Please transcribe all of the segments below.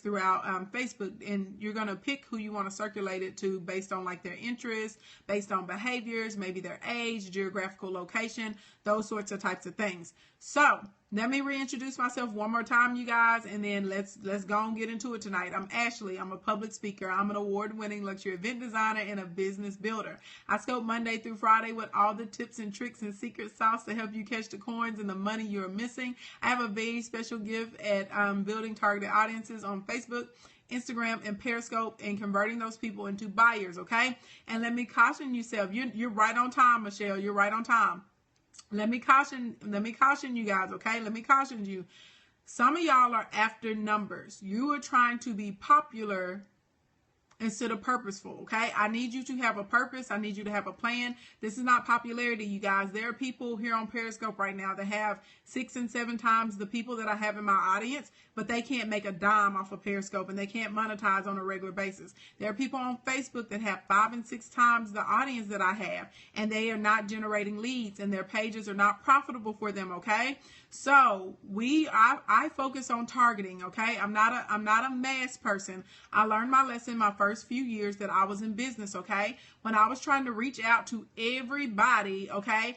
throughout Facebook, and you're going to pick who you want to circulate it to based on like their interests, based on behaviors, maybe their age, geographical location, those sorts of types of things. So let me reintroduce myself one more time, you guys, and then let's go and get into it tonight. I'm Ashley. I'm a public speaker. I'm an award-winning luxury event designer and a business builder. I scope Monday through Friday with all the tips and tricks and secret sauce to help you catch the coins and the money you're missing. I have a very special gift at building targeted audiences on Facebook, Instagram, and Periscope, and converting those people into buyers, okay? And let me caution yourself. You're right on time, Michelle. You're right on time. Let me caution you guys, okay? Let me caution you. Some of y'all are after numbers. You are trying to be popular instead of purposeful, okay? I need you to have a purpose. I need you to have a plan. This is not popularity, you guys. There are people here on Periscope right now that have 6 and 7 times the people that I have in my audience, but they can't make a dime off of Periscope, and they can't monetize on a regular basis. There are people on Facebook that have 5 and 6 times the audience that I have, and they are not generating leads, and their pages are not profitable for them, okay? So I focus on targeting, okay? I'm not a mass person. I learned my lesson my first few years that I was in business, okay? When I was trying to reach out to everybody, okay?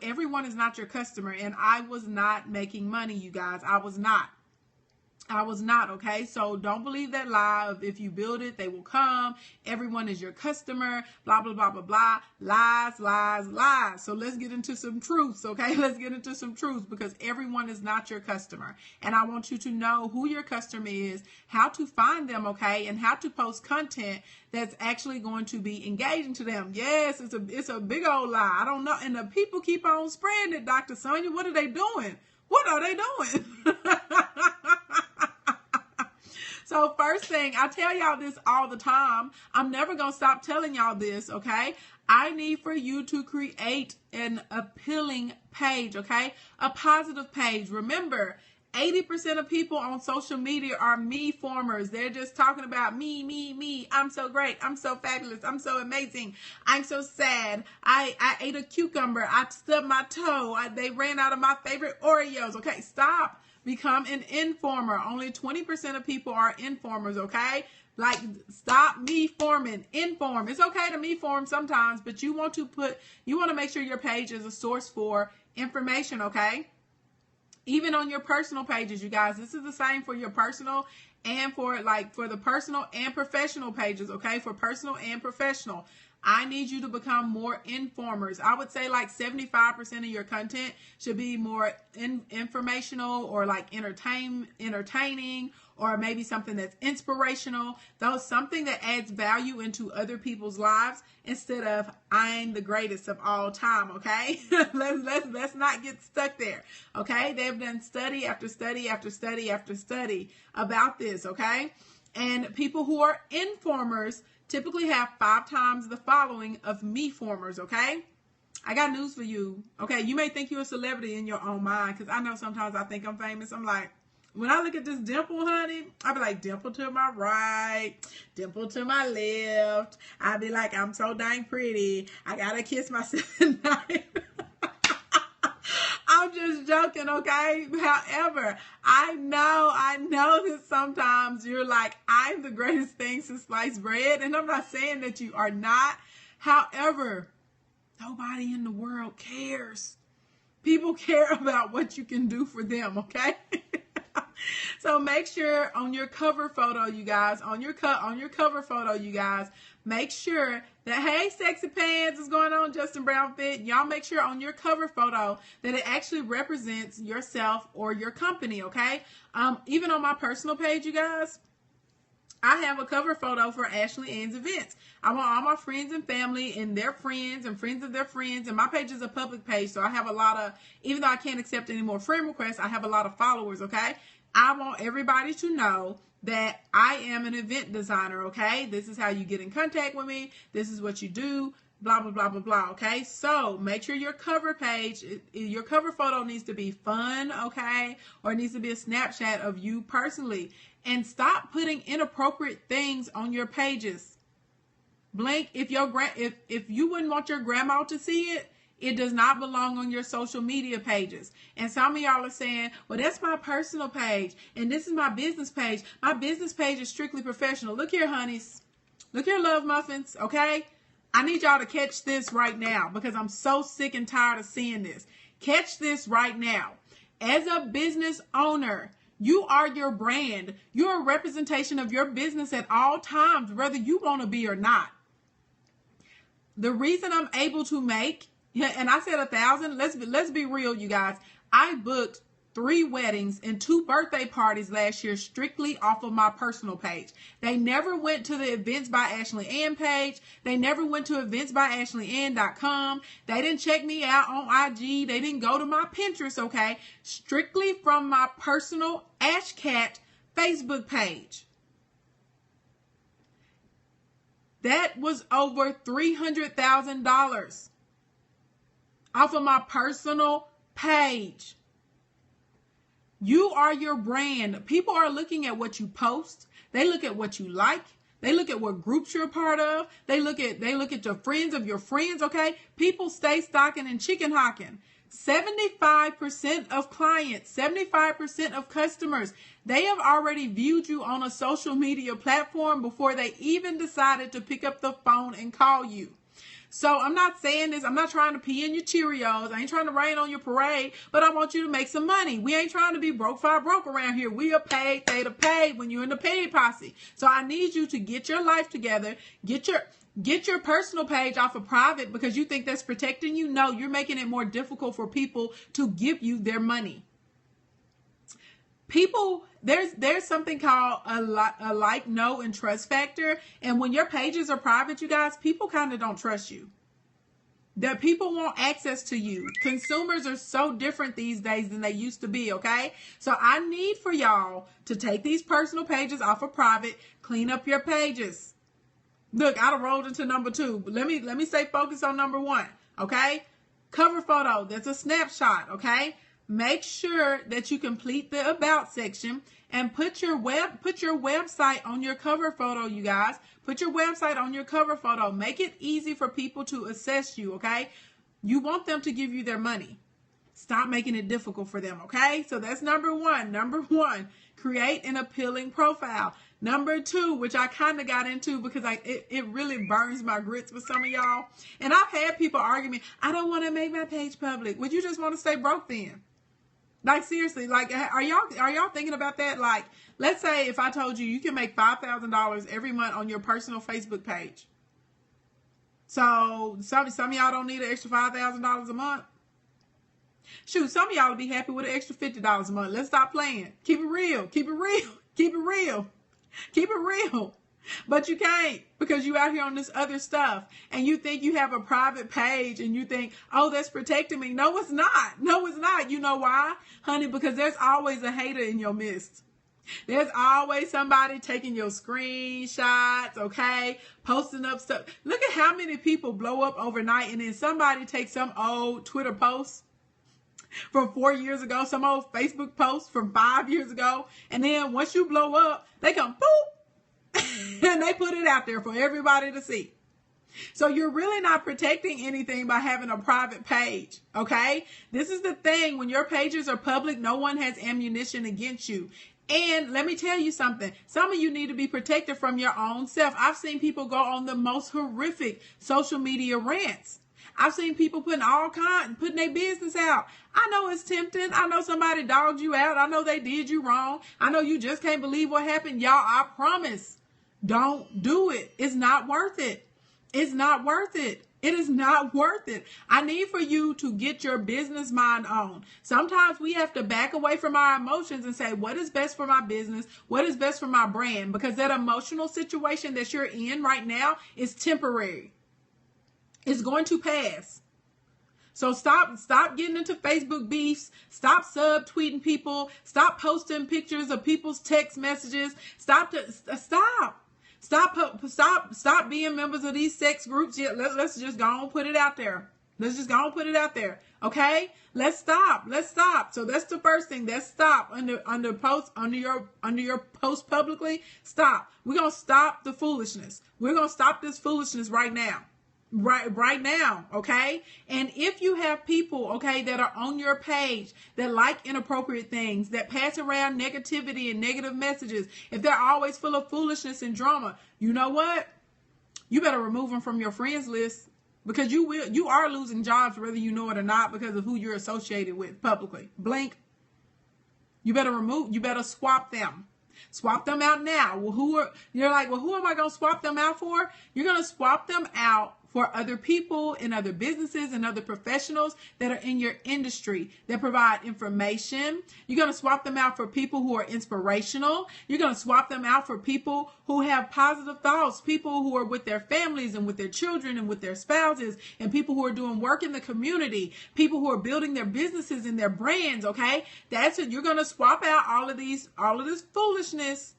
Everyone is not your customer, and I was not making money, you guys. I was not, okay? So don't believe that lie of if you build it, they will come. Everyone is your customer, blah, blah, blah, blah, blah. Lies, lies, lies. So let's get into some truths, okay? Let's get into some truths, because everyone is not your customer. And I want you to know who your customer is, how to find them, okay? And how to post content that's actually going to be engaging to them. Yes, it's a big old lie. I don't know. And the people keep on spreading it, Dr. Sonia. What are they doing? What are they doing? So first thing, I tell y'all this all the time. I'm never going to stop telling y'all this, okay? I need for you to create an appealing page, okay? A positive page. Remember, 80% of people on social media are me formers. They're just talking about me, me, me. I'm so great. I'm so fabulous. I'm so amazing. I'm so sad. I ate a cucumber. I stubbed my toe. They ran out of my favorite Oreos. Okay, stop. Become an informer. Only 20% of people are informers, okay? Like, stop me forming. Inform. It's okay to me form sometimes, but you want to make sure your page is a source for information, okay? Even on your personal pages, you guys. This is the same for your personal and for the personal and professional pages, okay? For personal and professional. I need you to become more informers. I would say like 75% of your content should be more informational or like entertaining, or maybe something that's inspirational. Something that adds value into other people's lives instead of I'm the greatest of all time, okay? let's not get stuck there, okay? They've done study after study after study after study about this, okay? And people who are informers typically have 5 times the following of me formers, okay? I got news for you, okay? You may think you're a celebrity in your own mind, because I know sometimes I think I'm famous. I'm like, when I look at this dimple, honey, I'll be like, dimple to my right, dimple to my left. I'll be like, I'm so dang pretty. I gotta kiss myself tonight. I'm just joking, okay? However, I know that sometimes you're like, I'm the greatest thing since sliced bread. And I'm not saying that you are not. However, nobody in the world cares. People care about what you can do for them, okay? So make sure on your cover photo, you guys, make sure that, hey, sexy pants is going on, Justin Brown Fit. Y'all make sure on your cover photo that it actually represents yourself or your company, okay? Even on my personal page, you guys, I have a cover photo for Ashley Ann's Events. I want all my friends and family and their friends and friends of their friends. And my page is a public page, so I have a lot of, even though I can't accept any more friend requests, I have a lot of followers, okay? I want everybody to know that I am an event designer, okay? This is how you get in contact with me. This is what you do, blah, blah, blah, blah, blah, okay? So make sure your cover page, your cover photo needs to be fun, okay? Or it needs to be a snapshot of you personally. And stop putting inappropriate things on your pages. Blink, if you wouldn't want your grandma to see it, It does not belong on your social media pages. And some of y'all are saying, well, that's my personal page and this is my business page. My business page is strictly professional. Look here, honeys. Look here, love muffins, okay? I need y'all to catch this right now because I'm so sick and tired of seeing this. Catch this right now. As a business owner, you are your brand. You're a representation of your business at all times, whether you want to be or not. The reason I'm able to make, and I said 1,000, let's be real, you guys. I booked 3 weddings and 2 birthday parties last year strictly off of my personal page. They never went to the Events by Ashley Ann page. They never went to eventsbyashleyAnn.com. They didn't check me out on IG. They didn't go to my Pinterest, okay? Strictly from my personal Ashcat Facebook page. That was over $300,000 off of my personal page. You are your brand. People are looking at what you post. They look at what you like. They look at what groups you're a part of. They look at your friends of your friends, okay? People stay stocking and chicken hawking. 75% of clients, 75% of customers, they have already viewed you on a social media platform before they even decided to pick up the phone and call you. So I'm not saying this, I'm not trying to pee in your Cheerios. I ain't trying to rain on your parade, but I want you to make some money. We ain't trying to be broke for broke around here. We are paid, they are paid when you're in the paid posse. So I need you to get your life together, get your personal page off of private because you think that's protecting you. No, you're making it more difficult for people to give you their money. People, there's something called a like, know, and trust factor. And when your pages are private, you guys, people kind of don't trust you. That people want access to you. Consumers are so different these days than they used to be, okay? So I need for y'all to take these personal pages off of private, clean up your pages. Look, I done rolled into number 2. But let me stay focused on number 1, okay? Cover photo, that's a snapshot, okay? Make sure that you complete the about section and put your website on your cover photo, you guys. Put your website on your cover photo. Make it easy for people to assess you, okay? You want them to give you their money. Stop making it difficult for them, okay? So that's number 1. Number 1, create an appealing profile. Number 2, which I kind of got into because it really burns my grits with some of y'all. And I've had people argue me, I don't want to make my page public. Would you just want to stay broke then? Like, seriously, like, are y'all thinking about that? Like, let's say if I told you can make $5,000 every month on your personal Facebook page. So some of y'all don't need an extra $5,000 a month. Shoot, some of y'all will be happy with an extra $50 a month. Let's stop playing. Keep it real. Keep it real. Keep it real. Keep it real. But you can't because you out here on this other stuff and you think you have a private page and you think, oh, that's protecting me. No, it's not. No, it's not. You know why? Honey, because there's always a hater in your midst. There's always somebody taking your screenshots, okay? Posting up stuff. Look at how many people blow up overnight and then somebody takes some old Twitter post from 4 years ago, some old Facebook post from 5 years ago. And then once you blow up, they come, boop. And they put it out there for everybody to see. So you're really not protecting anything by having a private page, okay? This is the thing. When your pages are public, no one has ammunition against you. And let me tell you something. Some of you need to be protected from your own self. I've seen people go on the most horrific social media rants. I've seen people putting their business out. I know it's tempting. I know somebody dogged you out. I know they did you wrong. I know you just can't believe what happened. Y'all, I promise. Don't do it. It's not worth it. It's not worth it. It is not worth it. I need for you to get your business mind on. Sometimes we have to back away from our emotions and say, what is best for my business? What is best for my brand? Because that emotional situation that you're in right now is temporary. It's going to pass. So stop getting into Facebook beefs. Stop subtweeting people. Stop posting pictures of people's text messages. Stop being members of these sex groups. Yeah, let's just go and put it out there. Let's just go and put it out there. Okay? Let's stop. So that's the first thing. Let's stop under your post publicly. Stop. We're gonna stop the foolishness. We're gonna stop this foolishness right now. right now, okay? And if you have people, okay, that are on your page that like inappropriate things, that pass around negativity and negative messages, if they're always full of foolishness and drama, you know what? You better remove them from your friends list, because you are losing jobs whether you know it or not because of who you're associated with publicly. Blink. You better swap them. Swap them out now. Well, you're like, well, who am I going to swap them out for? You're going to swap them out for other people and other businesses and other professionals that are in your industry that provide information. You're going to swap them out for people who are inspirational. You're going to swap them out for people who have positive thoughts, people who are with their families and with their children and with their spouses, and people who are doing work in the community, people who are building their businesses and their brands, okay? That's it. You're going to swap out all of this foolishness.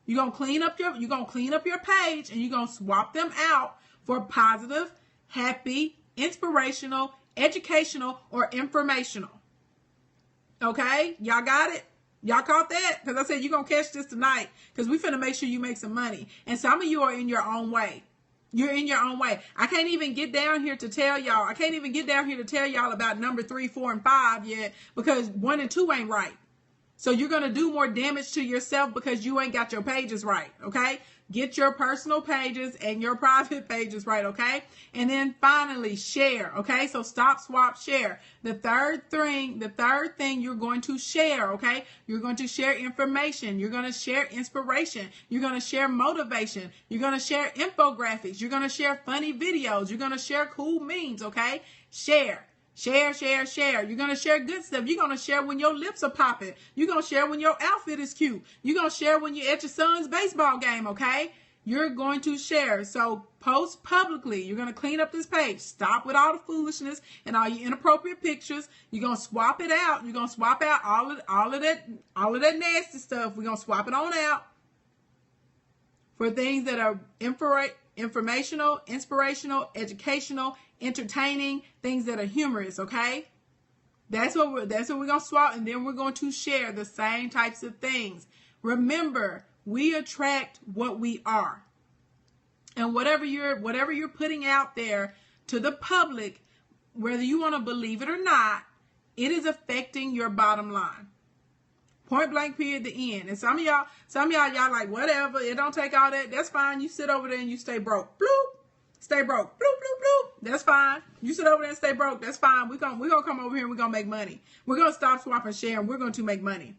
You're going to clean up your page, and you're going to swap them out for positive, happy, inspirational, educational, or informational. Okay? Y'all got it? Y'all caught that? Because I said you're going to catch this tonight, because we finna make sure you make some money. And some of you are in your own way. You're in your own way. I can't even get down here to tell y'all about number 3, 4, and 5 yet, because 1 and 2 ain't right. So you're going to do more damage to yourself because you ain't got your pages right, okay? Get your personal pages and your private pages right, okay? And then finally, share, okay? So stop, swap, share. The third thing you're going to share, okay? You're going to share information. You're going to share inspiration. You're going to share motivation. You're going to share infographics. You're going to share funny videos. You're going to share cool memes, okay? Share. Share. You're going to share good stuff. You're going to share when your lips are popping. You're going to share when your outfit is cute. You're going to share when you're at your son's baseball game, okay? You're going to share. So post publicly. You're going to clean up this page. Stop with all the foolishness and all your inappropriate pictures. You're going to swap it out. You're going to swap out all of that nasty stuff. We're going to swap it on out for things that are informational, inspirational, educational, entertaining, things that are humorous, okay? That's what we're going to swap, and then we're going to share the same types of things. Remember, we attract what we are. And whatever you're putting out there to the public, whether you want to believe it or not, it is affecting your bottom line. Point blank, period, the end. And some of y'all like, whatever, it don't take all that. That's fine. You sit over there and you stay broke. Bloop. Stay broke. Bloop, bloop, bloop. That's fine. You sit over there and stay broke. That's fine. We're gonna come over here and we're gonna make money. We're gonna stop, swap, and share, and we're going to make money.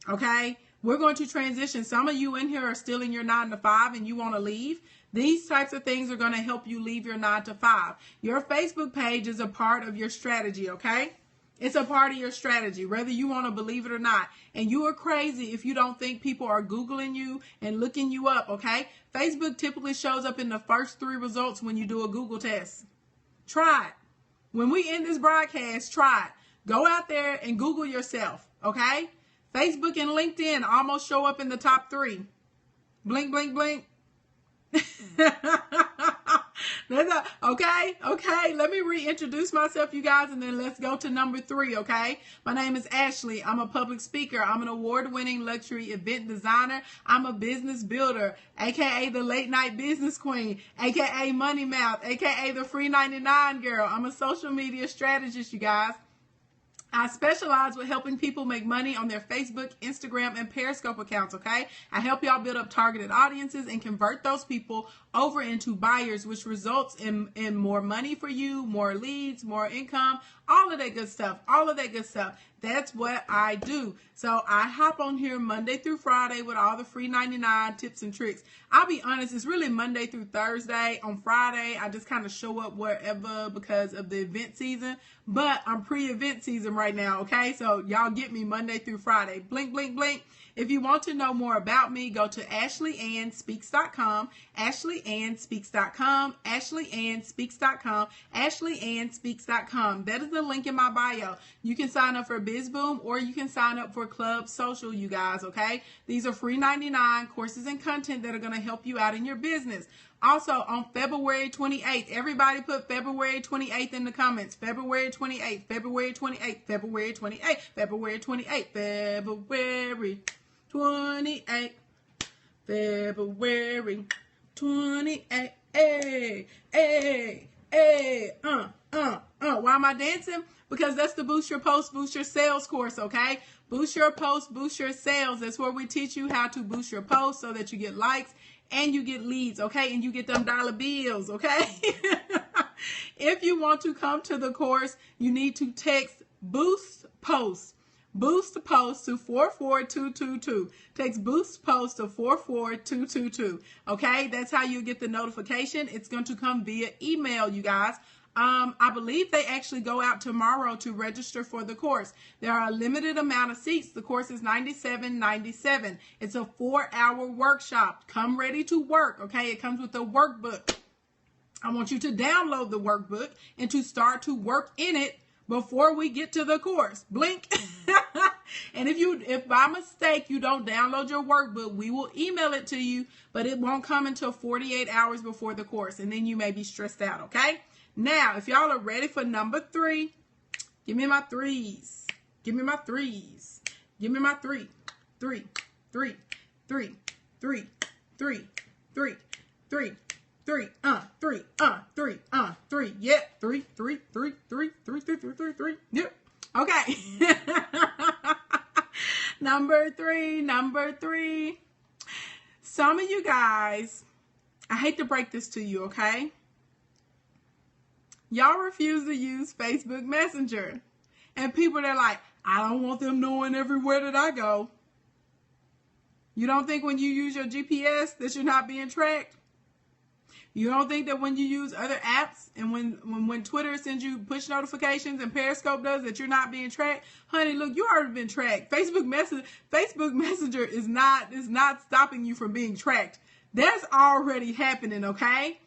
Okay? We're going to transition. Some of you in here are still in your 9 to 5 and you want to leave. These types of things are going to help you leave your 9 to 5. Your Facebook page is a part of your strategy, okay? It's a part of your strategy, whether you want to believe it or not. And you are crazy if you don't think people are Googling you and looking you up, okay? Facebook typically shows up in the first 3 results when you do a Google test. Try it. When we end this broadcast, try it. Go out there and Google yourself, okay? Facebook and LinkedIn almost show up in the top 3. Blink, blink, blink. Okay. Let me reintroduce myself, you guys, and then let's go to number 3, okay? My name is Ashley. I'm a public speaker. I'm an award-winning luxury event designer. I'm a business builder, aka the late night business queen, aka Money Mouth, aka the free 99 girl. I'm a social media strategist, you guys. I specialize with helping people make money on their Facebook, Instagram, and Periscope accounts, okay? I help y'all build up targeted audiences and convert those people over into buyers, which results in more money for you, more leads, more income, all of that good stuff, That's what I do. So I hop on here Monday through Friday with all the free 99 tips and tricks. I'll be honest, it's really Monday through Thursday. On Friday, I just kind of show up wherever because of the event season. But I'm pre-event season right now, okay? So y'all get me Monday through Friday. Blink, blink, blink. If you want to know more about me, go to AshleyAnnSpeaks.com, AshleyAnnSpeaks.com, AshleyAnnSpeaks.com, AshleyAnnSpeaks.com. That is the link in my bio. You can sign up for BizBoom or you can sign up for Club Social, you guys, okay? These are free 99 courses and content that are going to help you out in your business. Also, on February 28th, everybody put February 28th in the comments. February 28th, February 28th, February 28th, February 28th, February 28th, February 28th. Hey, hey, hey, Why am I dancing? Because that's the Boost Your Post, Boost Your Sales course, okay? Boost Your Post, Boost Your Sales. That's where we teach you how to boost your post so that you get likes and you get leads, okay? And you get them dollar bills, okay? If you want to come to the course, you need to text Boost Post. Boost Post to 44222. Text Boost Post to 44222. Okay, that's how you get the notification. It's going to come via email, you guys. I believe they actually go out tomorrow to register for the course. There are a limited amount of seats. The course is $97.97. It's a 4-hour workshop. Come ready to work, okay? It comes with a workbook. I want you to download the workbook and to start to work in it before we get to the course. Blink. And if by mistake you don't download your workbook, we will email it to you, but it won't come until 48 hours before the course, and then you may be stressed out, okay? Now, if y'all are ready for number 3, give me my threes. Give me my threes. Give me my 3. 3, 3, 3, 3, 3, 3, 3. 3, 3, 3, 3. Yep. 3, 3, 3, 3, 3, 3, 3, 3, 3. Yep. Okay. Number three. Some of you guys, I hate to break this to you, okay? Y'all refuse to use Facebook Messenger. And people, they're like, I don't want them knowing everywhere that I go. You don't think when you use your GPS that you're not being tracked? You don't think that when you use other apps and when Twitter sends you push notifications and Periscope does that you're not being tracked? Honey, look, you already been tracked. Facebook Messenger is not stopping you from being tracked. That's already happening, okay?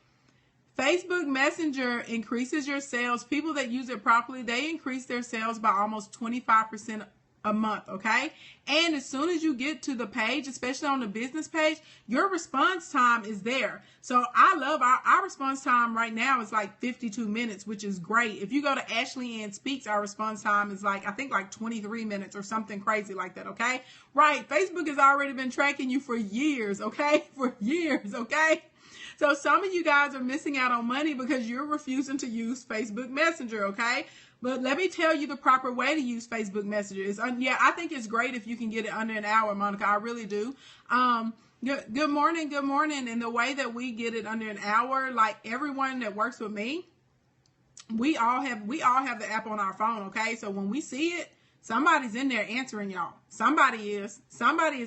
Facebook Messenger increases your sales. People that use it properly, they increase their sales by almost 25% a month, okay? And as soon as you get to the page, especially on the business page, your response time is there. So I love our response time right now is like 52 minutes, which is great. If you go to Ashley Ann Speaks, our response time is like, I think like 23 minutes or something crazy like that, okay? Right, Facebook has already been tracking you for years, okay? For years, okay? So some of you guys are missing out on money because you're refusing to use Facebook Messenger, okay? But let me tell you the proper way to use Facebook Messenger. Yeah, I think it's great if you can get it under an hour, Monica. I really do. Good morning. And the way that we get it under an hour, like everyone that works with me, we all have the app on our phone, okay? So when we see it, somebody's in there answering y'all. Somebody is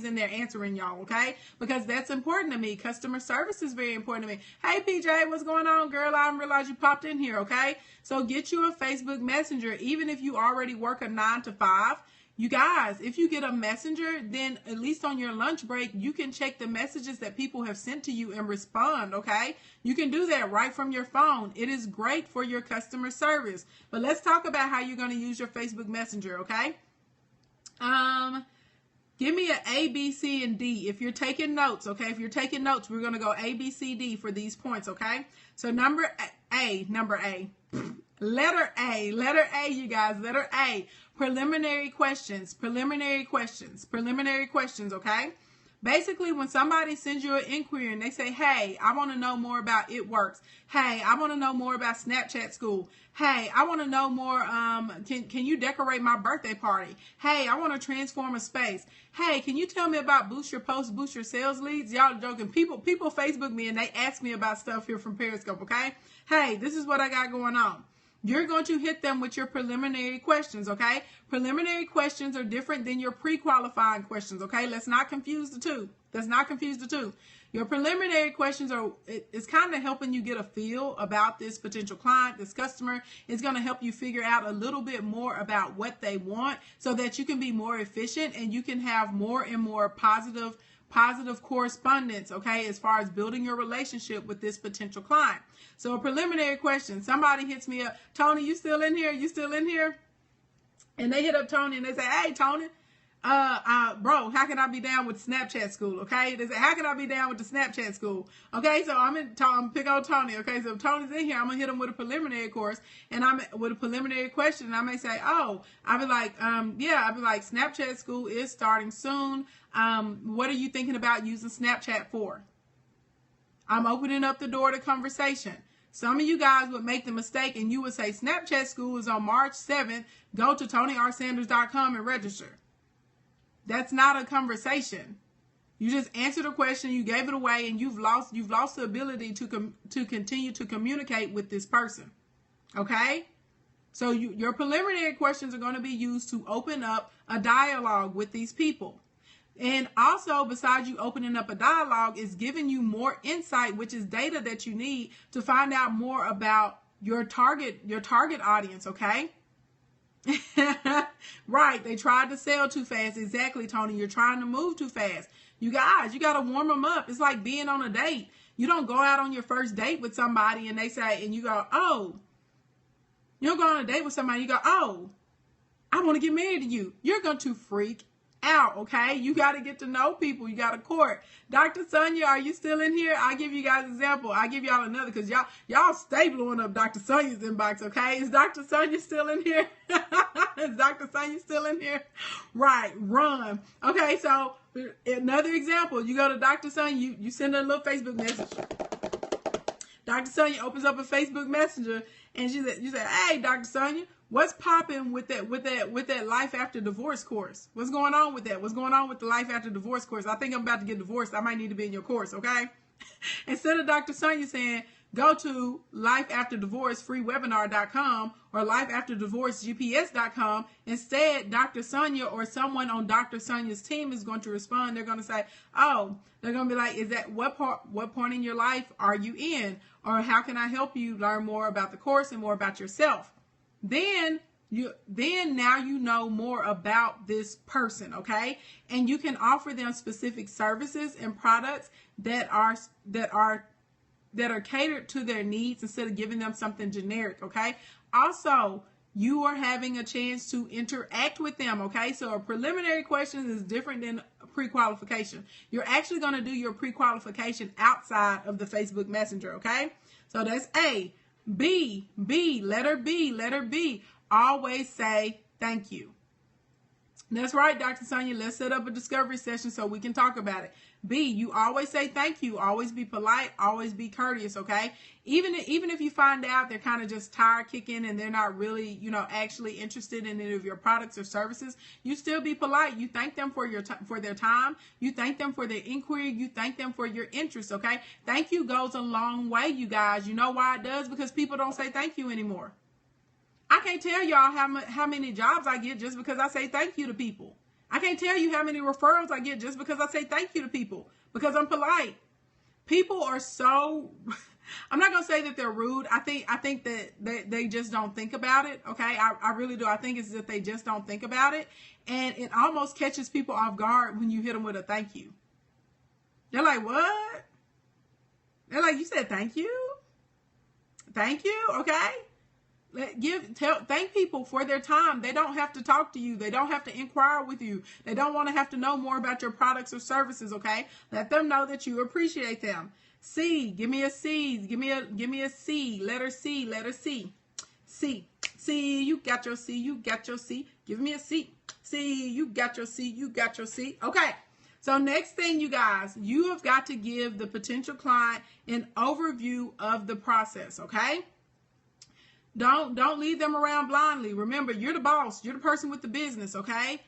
in there answering y'all, okay? Because that's important to me. Customer service is very important to me. Hey, PJ, what's going on, girl? I didn't realize you popped in here, okay? So get you a Facebook Messenger, even if you already work a 9 to 5. You guys, if you get a messenger, then at least on your lunch break, you can check the messages that people have sent to you and respond, okay? You can do that right from your phone. It is great for your customer service. But let's talk about how you're going to use your Facebook Messenger, okay? Give me an A, B, C, and D. If you're taking notes, okay? If you're taking notes, we're going to go A, B, C, D for these points, okay? So number A. Letter A, you guys. Letter A. Preliminary questions, okay? Basically, when somebody sends you an inquiry and they say, hey, I want to know more about It Works. Hey, I want to know more about Snapchat School. Hey, I want to know more, can you decorate my birthday party? Hey, I want to transform a space. Hey, can you tell me about Boost Your Post, Boost Your Sales leads? Y'all are joking. People Facebook me and they ask me about stuff here from Periscope, okay? Hey, this is what I got going on. You're going to hit them with your preliminary questions, okay? Preliminary questions are different than your pre-qualifying questions, okay? Let's not confuse the two. Your preliminary questions it's kind of helping you get a feel about this potential client, this customer. It's going to help you figure out a little bit more about what they want so that you can be more efficient and you can have more and more positive correspondence, okay, as far as building your relationship with this potential client. So a preliminary question, somebody hits me up, Tony, you still in here? And they hit up Tony and they say, hey, Tony, bro, how can I be down with Snapchat School? Okay, they say, how can I be down with the Snapchat School? Okay, so I'm pick on Tony. Okay, so if Tony's in here, I'm gonna hit him with a preliminary course and I'm with a preliminary question. And I may say, I'll be like, Snapchat School is starting soon. What are you thinking about using Snapchat for? I'm opening up the door to conversation. Some of you guys would make the mistake and you would say, Snapchat School is on March 7th. Go to TonyRSanders.com and register. That's not a conversation. You just answered a question, you gave it away, and you've lost the ability to continue to communicate with this person. Okay? So your preliminary questions are going to be used to open up a dialogue with these people. And also, besides you opening up a dialogue, is giving you more insight, which is data that you need to find out more about your target audience, okay? Right, they tried to sell too fast. Exactly, Tony. You're trying to move too fast. You guys, you got to warm them up. It's like being on a date. You don't go out on your first date with somebody and they say, and you go, oh, you don't go on a date with somebody, you go, oh, I want to get married to you. You're going to freak out, okay? You got to get to know people. You got to court. Dr. Sonia, are you still in here? I'll give you guys an example. I'll give y'all another because y'all stay blowing up Dr. Sonia's inbox, okay? Is Dr. Sonia still in here? Is Dr. Sonia still in here? Right, run. Okay, so another example. You go to Dr. Sonia, you send her a little Facebook message. Dr. Sonia opens up a Facebook Messenger and you say, hey, Dr. Sonia, what's popping with that life after divorce course? What's going on with that? What's going on with the life after divorce course? I think I'm about to get divorced. I might need to be in your course, okay? Instead of Dr. Sonia saying, go to lifeafterdivorcefreewebinar.com or lifeafterdivorcegps.com. Instead, Dr. Sonia or someone on Dr. Sonia's team is going to respond. They're going to say, oh, they're going to be like, is that what point in your life are you in? Or how can I help you learn more about the course and more about yourself? Then now you know more about this person, okay? And you can offer them specific services and products that are catered to their needs instead of giving them something generic, okay? Also, you are having a chance to interact with them, okay? So a preliminary question is different than a pre-qualification. You're actually going to do your pre-qualification outside of the Facebook Messenger, okay? So that's A. B, letter B. Always say thank you. That's right, Dr. Sonia. Let's set up a discovery session so we can talk about it. B, you always say thank you. Always be polite. Always be courteous, okay? Even if you find out they're kind of just tire kicking and they're not really, actually interested in any of your products or services, you still be polite. You thank them for their time. You thank them for their inquiry. You thank them for your interest, okay? Thank you goes a long way, you guys. You know why it does? Because people don't say thank you anymore. I can't tell y'all how many jobs I get just because I say thank you to people. I can't tell you how many referrals I get just because I say thank you to people, because I'm polite. People are so, I'm not going to say that they're rude. I think that they just don't think about it, okay? I really do. I think it's that they just don't think about it, and it almost catches people off guard when you hit them with a thank you. They're like, what? They're like, you said thank you? Thank you? Okay. Thank people for their time. They don't have to talk to you. They don't have to inquire with you. They don't want to have to know more about your products or services, okay? Let them know that you appreciate them. C, give me a C. Give me a C. Letter C. C, you got your C. You got your C. Give me a C. C, you got your C. You got your C. Okay. So next thing, you guys, you have got to give the potential client an overview of the process, okay? Don't lead them around blindly. Remember, you're the boss. You're the person with the business, okay?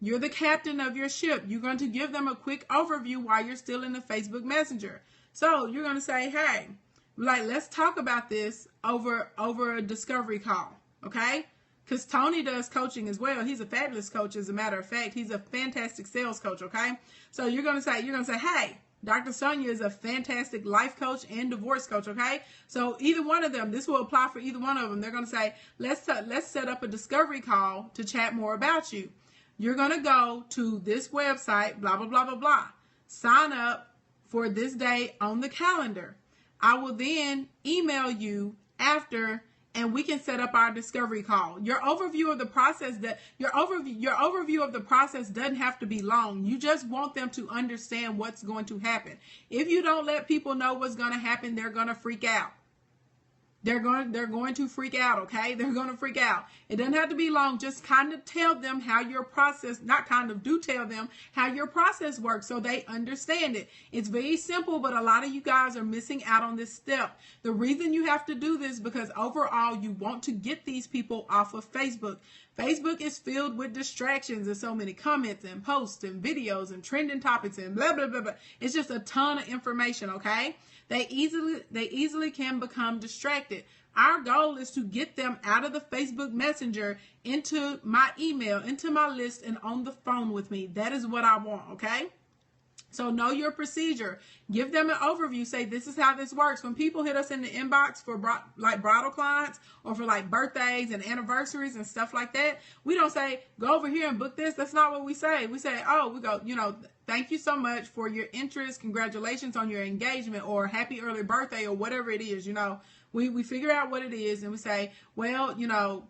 You're the captain of your ship. You're going to give them a quick overview while you're still in the Facebook Messenger. So you're going to say, hey, let's talk about this over a discovery call, okay? Because Tony does coaching as well. He's a fabulous coach, as a matter of fact. He's a fantastic sales coach, okay? So you're going to say, hey, Dr. Sonia is a fantastic life coach and divorce coach, okay? So either one of them, this will apply for either one of them. They're going to say, let's set up a discovery call to chat more about you. You're going to go to this website, blah, blah, blah, blah, blah. Sign up for this day on the calendar. I will then email you after, and we can set up our discovery call. Your overview of the process doesn't have to be long. You just want them to understand what's going to happen. If you don't let people know what's going to happen, they're going to freak out. They're going to freak out, okay? They're going to freak out. It doesn't have to be long. Just kind of tell them how your process, not kind of, do tell them how your process works so they understand it. It's very simple, but a lot of you guys are missing out on this step. The reason you have to do this because overall you want to get these people off of Facebook. Facebook is filled with distractions and so many comments and posts and videos and trending topics and blah, blah, blah, blah. It's just a ton of information, okay? They easily can become distracted. Our goal is to get them out of the Facebook Messenger into my email, into my list, and on the phone with me. That is what I want, okay? So know your procedure. Give them an overview. Say, this is how this works. When people hit us in the inbox for like bridal clients or for like birthdays and anniversaries and stuff like that, we don't say, go over here and book this. That's not what we say. We say, oh, we go, thank you so much for your interest. Congratulations on your engagement, or happy early birthday, or whatever it is, We figure out what it is and we say, well,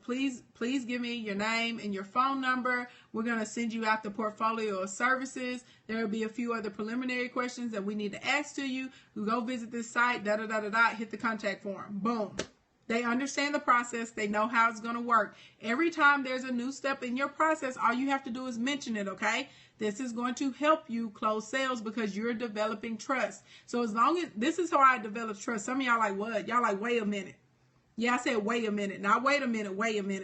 please give me your name and your phone number. We're going to send you out the portfolio of services. There will be a few other preliminary questions that we need to ask to you. We go visit this site, hit the contact form. Boom. They understand the process. They know how it's going to work. Every time there's a new step in your process, all you have to do is mention it, okay? This is going to help you close sales because you're developing trust. So as long as this is how I develop trust. Some of y'all like, what? Y'all like, wait a minute. Yeah, I said, wait a minute. Not wait a minute,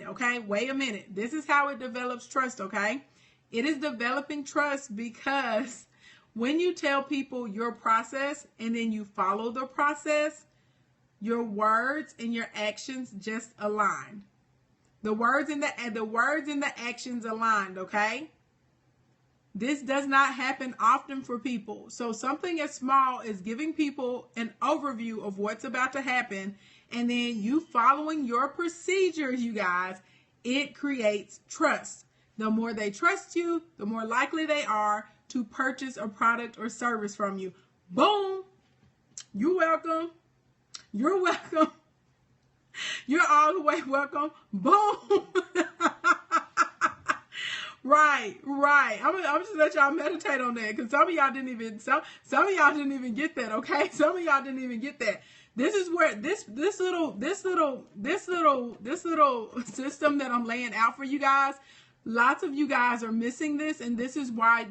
okay? Wait a minute. This is how it develops trust, okay? It is developing trust because when you tell people your process and then you follow the process, your words and your actions just align. The words and the actions aligned, okay? This does not happen often for people. So something as small as giving people an overview of what's about to happen and then you following your procedures, you guys, it creates trust. The more they trust you, the more likely they are to purchase a product or service from you. Boom. You're welcome. You're welcome. You're all the way welcome. Boom. Right. I'm just let y'all meditate on that because some of y'all didn't even get that. Okay, some of y'all didn't even get that. This is where this little system that I'm laying out for you guys. Lots of you guys are missing this, and this is why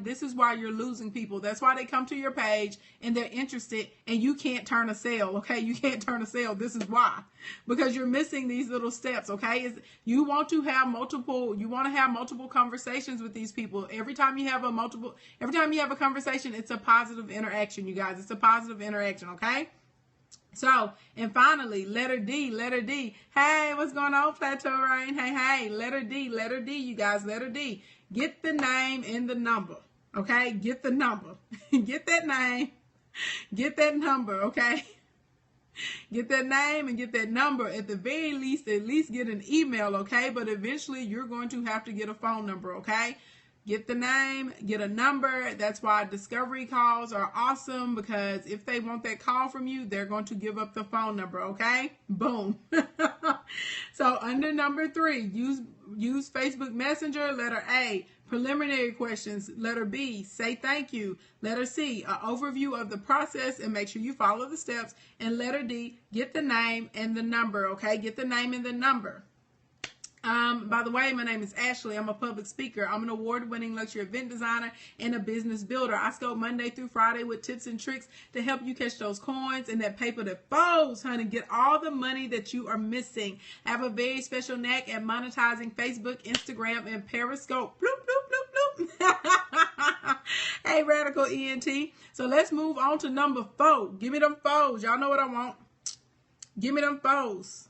you're losing people. That's why they come to your page and they're interested, and you can't turn a sale. Okay, you can't turn a sale. This is why, because you're missing these little steps. Okay, you want to have multiple conversations with these people. Every time you have a conversation, it's a positive interaction. You guys, it's a positive interaction. Okay. So, and finally, letter D. Hey, what's going on, Plateau Rain? Hey, letter D, you guys, letter D. Get the name and the number, okay? Get the number. Get that name. Get that number, okay? Get that name and get that number. At the very least, at least get an email, okay? But eventually, you're going to have to get a phone number, okay? Get the name, get a number. That's why discovery calls are awesome, because if they want that call from you, they're going to give up the phone number, okay? Boom. So under number 3, use Facebook Messenger. Letter A, preliminary questions. Letter B, say thank you. Letter C, an overview of the process and make sure you follow the steps. And letter D, get the name and the number, okay? Get the name and the number. By the way, my name is Ashley. I'm a public speaker. I'm an award-winning luxury event designer and a business builder. I scope Monday through Friday with tips and tricks to help you catch those coins and that paper that folds, honey. Get all the money that you are missing. I have a very special knack at monetizing Facebook, Instagram, and Periscope. Bloop, bloop, bloop, bloop. Hey, Radical ENT. So let's move on to number 4. Give me them foes. Y'all know what I want. Give me them foes.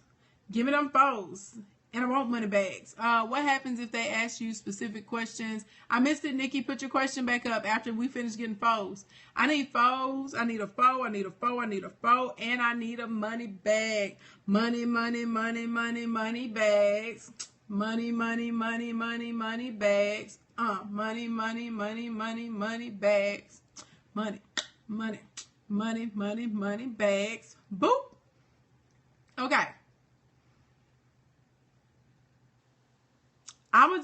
Give me them foes. And I want money bags. What happens if they ask you specific questions? I missed it, Nikki. Put your question back up after we finish getting foes. I need foes. I need a foe. I need a foe. I need a foe. And I need a money bag. Money, money, money, money, money bags. Money, money, money, money, money bags. Money, money, money, money, money bags. Money, money, money, money, money bags. Boop. Okay. I'm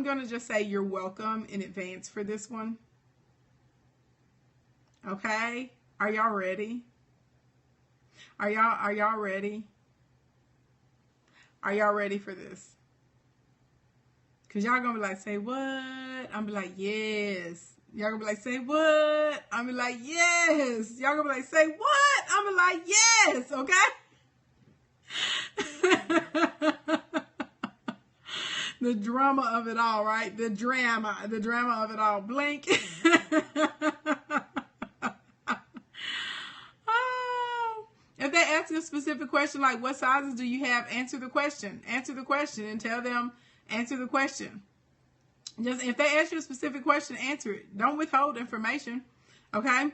gonna just say you're welcome in advance for this one. Okay, are y'all ready? Are y'all ready? Are y'all ready for this? Because y'all gonna be like, say what? I'm be like, yes. Y'all gonna be like, say what? I'm be like, yes. Y'all gonna be like, say what? I'm be like, yes. Okay? The drama of it all, right? The drama of it all. Blink. Oh. If they ask you a specific question like, what sizes do you have? Answer the question. Answer the question and tell them, answer the question. Just if they ask you a specific question, answer it. Don't withhold information. Okay?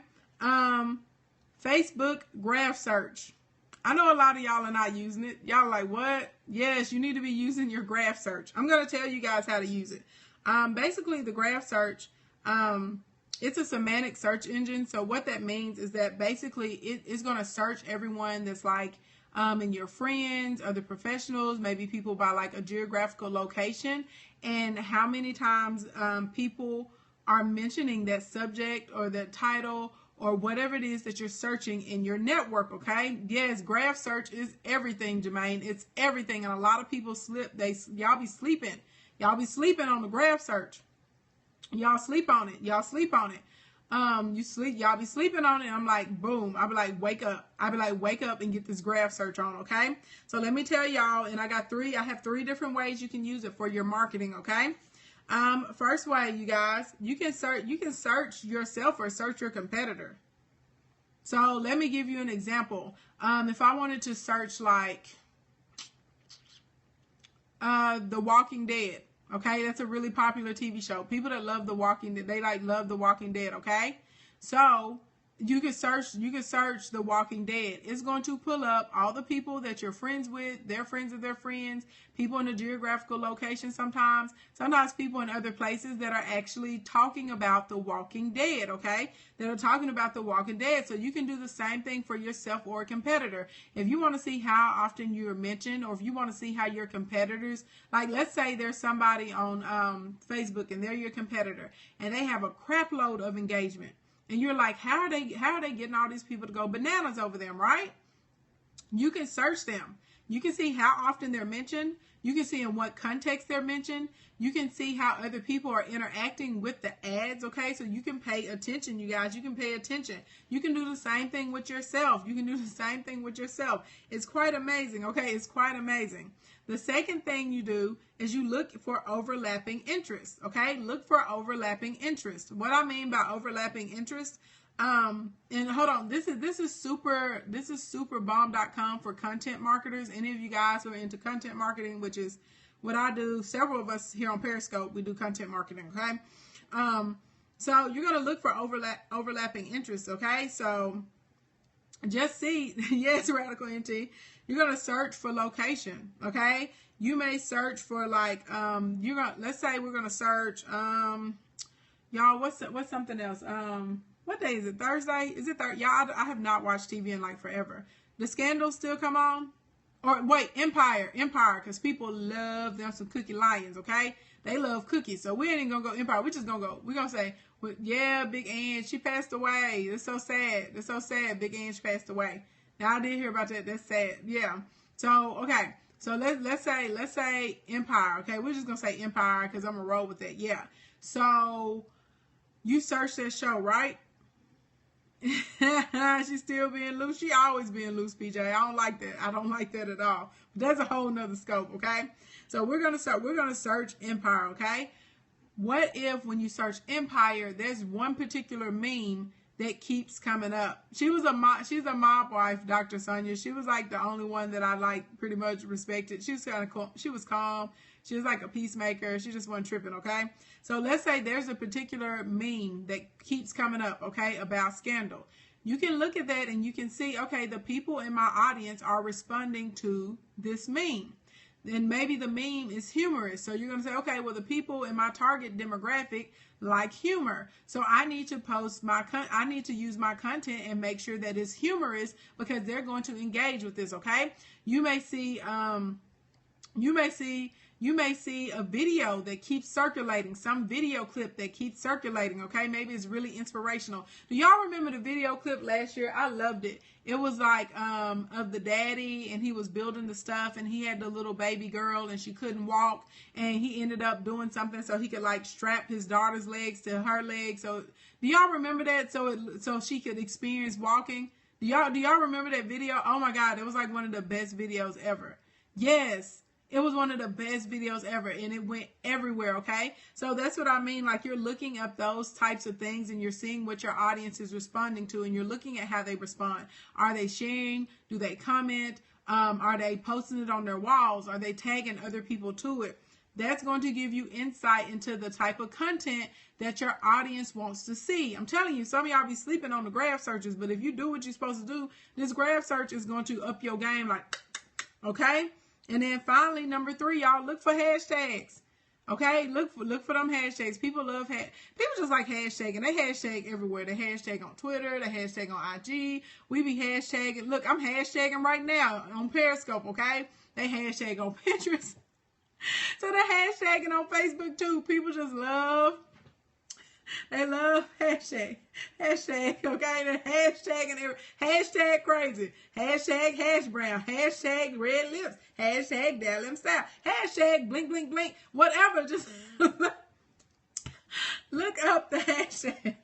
Facebook graph search. I know a lot of y'all are not using it. Y'all are like, what? Yes, you need to be using your graph search. I'm going to tell you guys how to use it. Basically, the graph search, it's a semantic search engine. So what that means is that basically it is going to search everyone that's like in your friends, other professionals, maybe people by like a geographical location, and how many times people are mentioning that subject or that title or whatever it is that you're searching in your network, okay? Yes, graph search is everything, Jermaine. It's everything. And a lot of people slip. Y'all be sleeping. Y'all be sleeping on the graph search. Y'all sleep on it. Y'all sleep on it. Y'all be sleeping on it. I'm like, boom. I'll be like, wake up. I'll be like, wake up and get this graph search on, okay? So let me tell y'all, and I have three different ways you can use it for your marketing, okay? First way, you guys, you can search yourself or search your competitor. So let me give you an example. If I wanted to search like The Walking Dead, okay, that's a really popular TV show. People that love The Walking Dead, they love The Walking Dead, okay? So you can search The Walking Dead. It's going to pull up all the people that you're friends with, their friends of their friends, people in a geographical location sometimes people in other places that are actually talking about The Walking Dead, okay? That are talking about The Walking Dead. So you can do the same thing for yourself or a competitor. If you want to see how often you're mentioned, or if you want to see how your competitors, like let's say there's somebody on Facebook and they're your competitor and they have a crap load of engagement. And you're like, how are they getting all these people to go bananas over them, right? You can search them. You can see how often they're mentioned. You can see in what context they're mentioned. You can see how other people are interacting with the ads, okay? So you can pay attention, you guys. You can pay attention. You can do the same thing with yourself. You can do the same thing with yourself. It's quite amazing, okay? It's quite amazing. The second thing you do is you look for overlapping interests, okay? Look for overlapping interests. What I mean by overlapping interests, and hold on, this is superbomb.com for content marketers. Any of you guys who are into content marketing, which is what I do, several of us here on Periscope, we do content marketing, okay? So you're going to look for overlapping interests, okay? So just see, yes, Radical NT, you're going to search for location, okay? You may search for like, let's say we're going to search, y'all, what's something else? What day is it? Thursday? Is it Thursday? Y'all, I have not watched TV in like forever. The Scandal still come on? Or wait, Empire, because people love them some Cookie Lions, okay? They love cookies. So we ain't gonna go Empire. We're just gonna go. We're gonna say, well, yeah, Big Ange, she passed away. It's so sad. It's so sad. Big Ange passed away. Now I did hear about that. That's sad. Yeah. So okay. So let's say Empire. Okay, we're just gonna say Empire because I'm gonna roll with that. Yeah. So you search that show, right? She's still being loose. She always being loose, PJ. I don't like that. I don't like that at all. But that's a whole nother scope, okay? So we're gonna search Empire, okay? What if when you search Empire, there's one particular meme that keeps coming up? She's a mob wife, Dr. Sonia. She was like the only one that I like pretty much respected. She was kind of cool. She was calm. She was like a peacemaker. She just wasn't tripping, okay? So let's say there's a particular meme that keeps coming up, okay, about Scandal. You can look at that and you can see, okay, the people in my audience are responding to this meme. Then maybe the meme is humorous. So you're going to say, okay, well, the people in my target demographic like humor. So I need to I need to use my content and make sure that it's humorous because they're going to engage with this, okay? You may see You may see a video that keeps circulating, some video clip that keeps circulating, okay? Maybe it's really inspirational. Do y'all remember the video clip last year? I loved it. It was like of the daddy, and he was building the stuff, and he had the little baby girl, and she couldn't walk, and he ended up doing something so he could like strap his daughter's legs to her legs. So do y'all remember that? So she could experience walking. Do y'all remember that video? Oh my God, it was like one of the best videos ever. Yes. It was one of the best videos ever, and it went everywhere, okay? So that's what I mean. Like, you're looking up those types of things, and you're seeing what your audience is responding to, and you're looking at how they respond. Are they sharing? Do they comment? Are they posting it on their walls? Are they tagging other people to it? That's going to give you insight into the type of content that your audience wants to see. I'm telling you, some of y'all be sleeping on the graph searches, but if you do what you're supposed to do, this graph search is going to up your game, like, okay? And then finally, number 3, y'all, look for hashtags. Okay, look for them hashtags. People love people just like hashtagging. They hashtag everywhere. They hashtag on Twitter. They hashtag on IG. We be hashtagging. Look, I'm hashtagging right now on Periscope. Okay, they hashtag on Pinterest. So they're hashtagging on Facebook too. People just love. They love hashtag, okay? They're hashtagging hashtag crazy, hashtag hash brown, hashtag red lips, hashtag Dallas style, hashtag blink, blink, blink, whatever. Just look up the hashtags.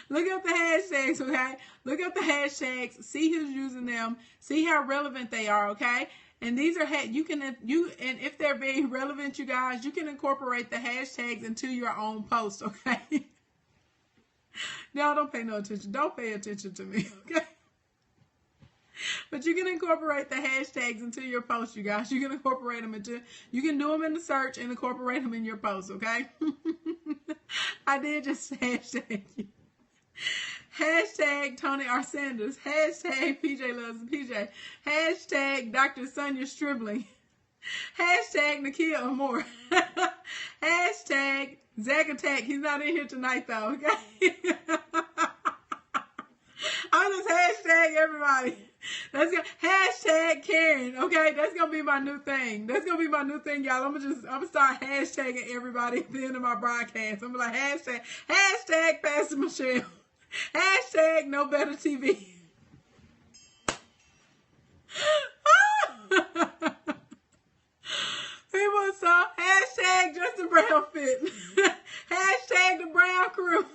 Look up the hashtags, okay? Look up the hashtags, see who's using them, see how relevant they are, okay? And these are and if they're very relevant, you guys, you can incorporate the hashtags into your own post, okay? Now, don't pay no attention. Don't pay attention to me, okay? But you can incorporate the hashtags into your post, you guys. You can incorporate them you can do them in the search and incorporate them in your post, okay? I did just hashtag you. Hashtag Tony R. Sanders. Hashtag PJ loves PJ. Hashtag Dr. Sonia Stribling. Hashtag Nakia Amore. Hashtag Zach Attack. He's not in here tonight though, okay? I'll just hashtag everybody. Hashtag Karen. Okay, that's gonna be my new thing. That's gonna be my new thing, y'all. I'm gonna start hashtagging everybody at the end of my broadcast. I'm gonna be like hashtag Pastor Michelle. Hashtag No Better TV. People saw hashtag Justin Brown Fit. Hashtag the Brown Crew.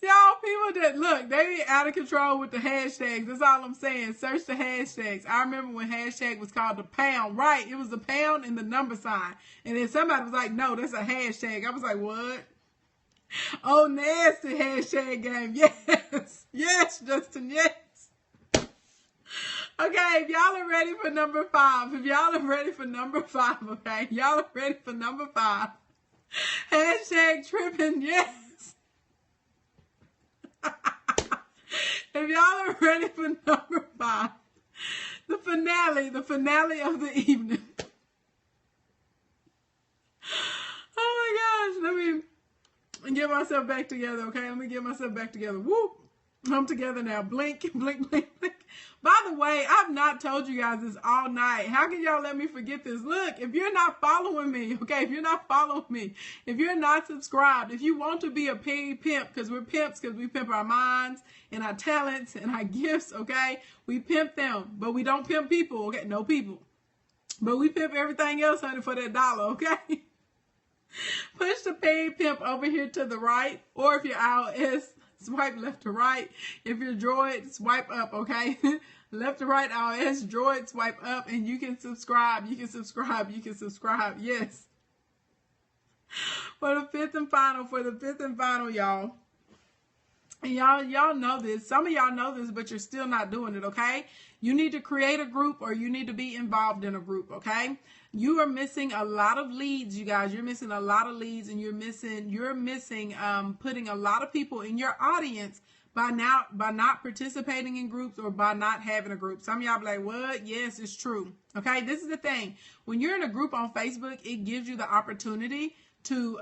Y'all, people that look, they be out of control with the hashtags. That's all I'm saying. Search the hashtags. I remember when hashtag was called the pound. Right, it was the pound and the number sign. And then somebody was like, no, that's a hashtag. I was like, what? Oh, nasty hashtag game. Yes. Yes, Justin, yes. Okay, if y'all are ready for number 5. If y'all are ready for number 5, okay? Y'all are ready for number 5. Hashtag tripping, yes. If y'all are ready for number 5, the finale of the evening. Oh my gosh, let me get myself back together, okay? Let me get myself back together. Whoop. I'm together now. Blink, blink, blink, blink. By the way, I've not told you guys this all night. How can y'all let me forget this? Look, if you're not following me, okay, if you're not following me, if you're not subscribed, if you want to be a paid pimp, because we're pimps, because we pimp our minds and our talents and our gifts, okay? We pimp them, but we don't pimp people, okay? No people. But we pimp everything else, honey, for that dollar, okay? Push the paid pimp over here to the right, or if you're iOS, swipe left to right. If you're Droid, swipe up, okay? Left to right, iOS, Droid, swipe up, and you can subscribe. You can subscribe. You can subscribe. Yes. For the fifth and final, y'all. And y'all know this. Some of y'all know this, but you're still not doing it, okay? You need to create a group, or you need to be involved in a group, okay? You are missing a lot of leads, you guys. You're missing a lot of leads, and you're missing putting a lot of people in your audience by not participating in groups or by not having a group. Some of y'all be like, what? Yes, it's true. Okay, this is the thing. When you're in a group on Facebook, it gives you the opportunity to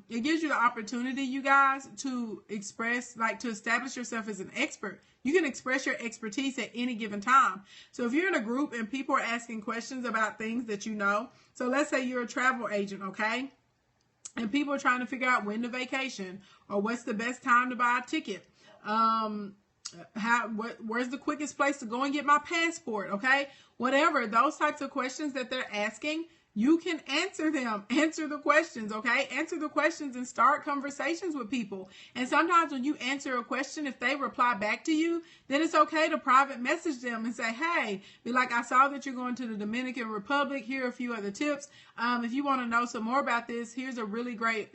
it gives you the opportunity, you guys, to express, like, to establish yourself as an expert. You can express your expertise at any given time. So if you're in a group and people are asking questions about things that you know, so let's say you're a travel agent, okay, and people are trying to figure out when to vacation or what's the best time to buy a ticket, where's the quickest place to go and get my passport, okay, whatever, those types of questions that they're asking, you can answer them. Answer the questions, okay? Answer the questions and start conversations with people. And sometimes when you answer a question, if they reply back to you, then it's okay to private message them and say, hey, be like, I saw that you're going to the Dominican Republic. Here are a few other tips. If you want to know some more about this, here's a really great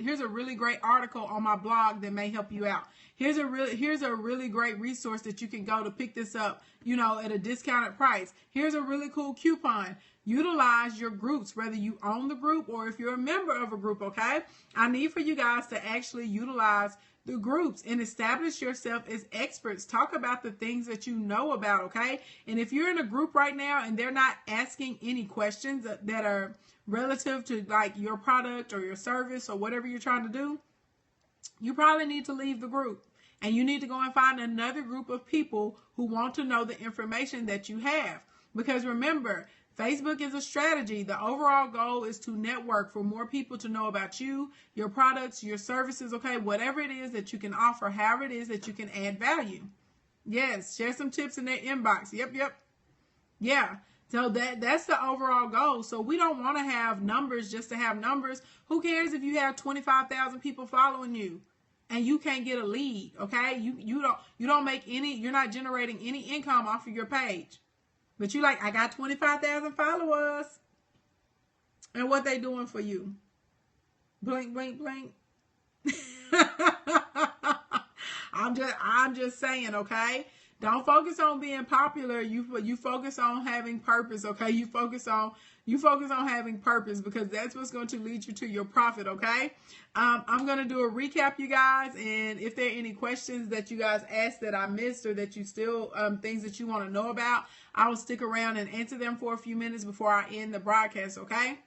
article on my blog that may help you out. Here's a really great resource that you can go to pick this up, you know, at a discounted price. Here's a really cool coupon. Utilize your groups, whether you own the group or if you're a member of a group, okay? I need for you guys to actually utilize the groups and establish yourself as experts. Talk about the things that you know about, okay? And if you're in a group right now and they're not asking any questions that are relative to, like, your product or your service or whatever you're trying to do, you probably need to leave the group. And you need to go and find another group of people who want to know the information that you have. Because remember, Facebook is a strategy. The overall goal is to network for more people to know about you, your products, your services, okay? Whatever it is that you can offer, however it is that you can add value. Yes, share some tips in their inbox. Yep. Yeah. So that's the overall goal. So we don't want to have numbers just to have numbers. Who cares if you have 25,000 people following you and you can't get a lead, okay? You don't make any, you're not generating any income off of your page. But you like, I got 25,000 followers. And what they doing for you? Blink, blink, blink. I'm just saying, okay? Don't focus on being popular. You focus on having purpose, okay? You focus on having purpose, because that's what's going to lead you to your profit, okay? I'm going to do a recap, you guys, and if there are any questions that you guys asked that I missed or that you still, things that you want to know about, I will stick around and answer them for a few minutes before I end the broadcast, okay?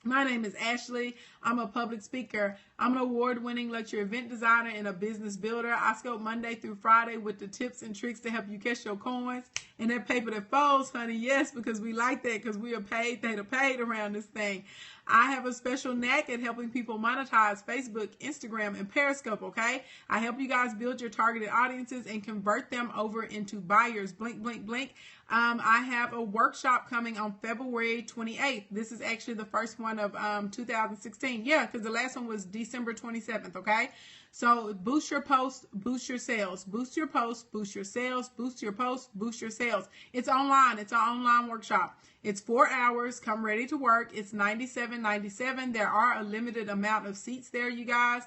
My name is Ashley. I'm a public speaker. I'm an award-winning luxury event designer and a business builder. I scope Monday through Friday with the tips and tricks to help you catch your coins and that paper that folds, honey. Yes, because we like that, because we are paid. They're paid around this thing. I have a special knack at helping people monetize Facebook, Instagram, and Periscope, okay? I help you guys build your targeted audiences and convert them over into buyers. Blink, blink, blink. I have a workshop coming on February 28th. This is actually the first one of 2016. Yeah, because the last one was December 27th, okay? So boost your posts, boost your sales. Boost your posts, boost your sales. Boost your posts, boost your sales. It's online. It's an online workshop. It's 4 hours. Come ready to work. It's $97.97. There are a limited amount of seats there, you guys.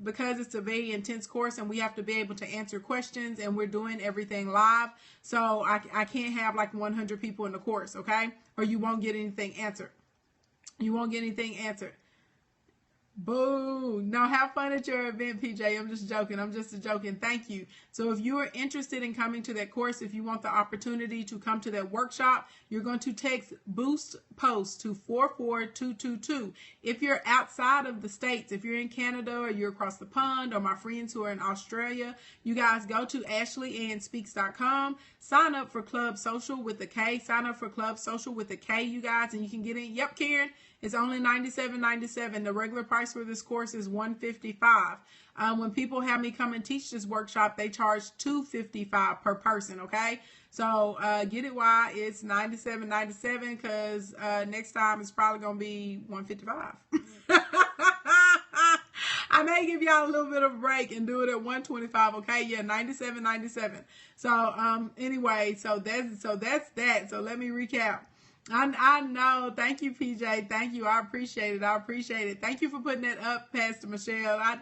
Because it's a very intense course and we have to be able to answer questions and we're doing everything live. So I can't have like 100 people in the course, okay? Or you won't get anything answered. You won't get anything answered. Boo. No, have fun at your event, PJ. I'm just joking. Thank you. So if you are interested in coming to that course, if you want the opportunity to come to that workshop, you're going to text Boost Post to 44222. If you're outside of the States, if you're in Canada or you're across the pond, or my friends who are in Australia, you guys go to AshleyAnnSpeaks.com. Sign up for Club Social with a K. Sign up for Club Social with a K, you guys, and you can get in. Yep, Karen. It's only $97.97. The regular price for this course is $155. When people have me come and teach this workshop, they charge $255 per person, okay? So get it while it's $97.97, because next time it's probably going to be $155. I may give y'all a little bit of a break and do it at $125, okay? Yeah, $97.97. So anyway, so that's that. So let me recap. I know. Thank you, PJ. Thank you. I appreciate it. Thank you for putting that up, Pastor Michelle. I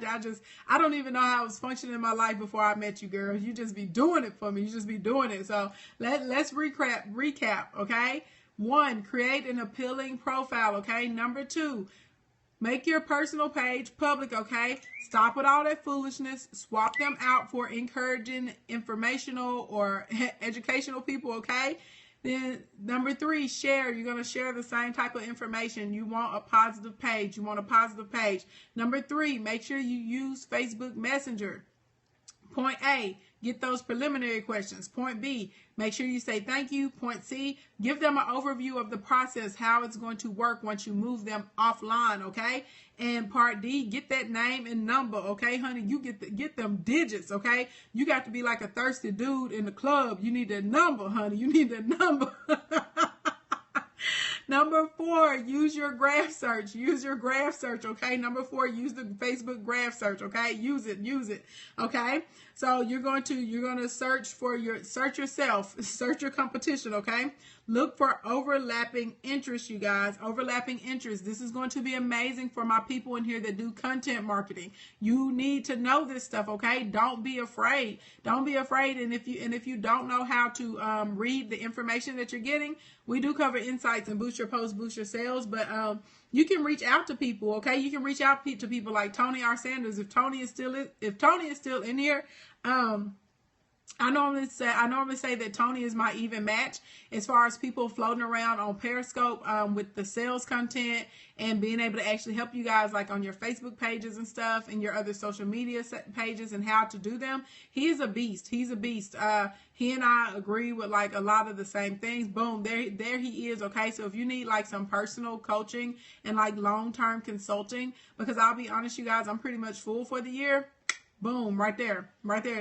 don't even know how I was functioning in my life before I met you, girls. You just be doing it for me. You just be doing it. So let's recap, okay? 1, create an appealing profile, okay? Number 2, make your personal page public, okay? Stop with all that foolishness. Swap them out for encouraging, informational, or educational people, okay? Then number 3, share. You're going to share the same type of information. You want a positive page. You want a positive page. Number 3, make sure you use Facebook Messenger. Point A, get those preliminary questions. Point B, make sure you say thank you. Point C, give them an overview of the process, how it's going to work once you move them offline, okay? And part D, get that name and number, okay, honey? You get them digits, okay? You got to be like a thirsty dude in the club. You need that number, honey. You need that number. Number 4, use your graph search. Use your graph search, okay? Number 4, use the Facebook graph search, okay? Use it, okay? So you're going to search yourself, search your competition, okay? Look for overlapping interests, you guys. Overlapping interests. This is going to be amazing for my people in here that do content marketing. You need to know this stuff, okay? Don't be afraid. Don't be afraid. And if you don't know how to read the information that you're getting, we do cover insights and boost your posts, boost your sales, but you can reach out to people, okay? You can reach out to people like Tony R. Sanders. If Tony is still in here, I normally say that Tony is my even match as far as people floating around on Periscope with the sales content and being able to actually help you guys like on your Facebook pages and stuff and your other social media pages and how to do them. He is a beast. He's a beast. He and I agree with like a lot of the same things. Boom, there he is. Okay, so if you need like some personal coaching and like long-term consulting, because I'll be honest, you guys, I'm pretty much full for the year. Boom, right there,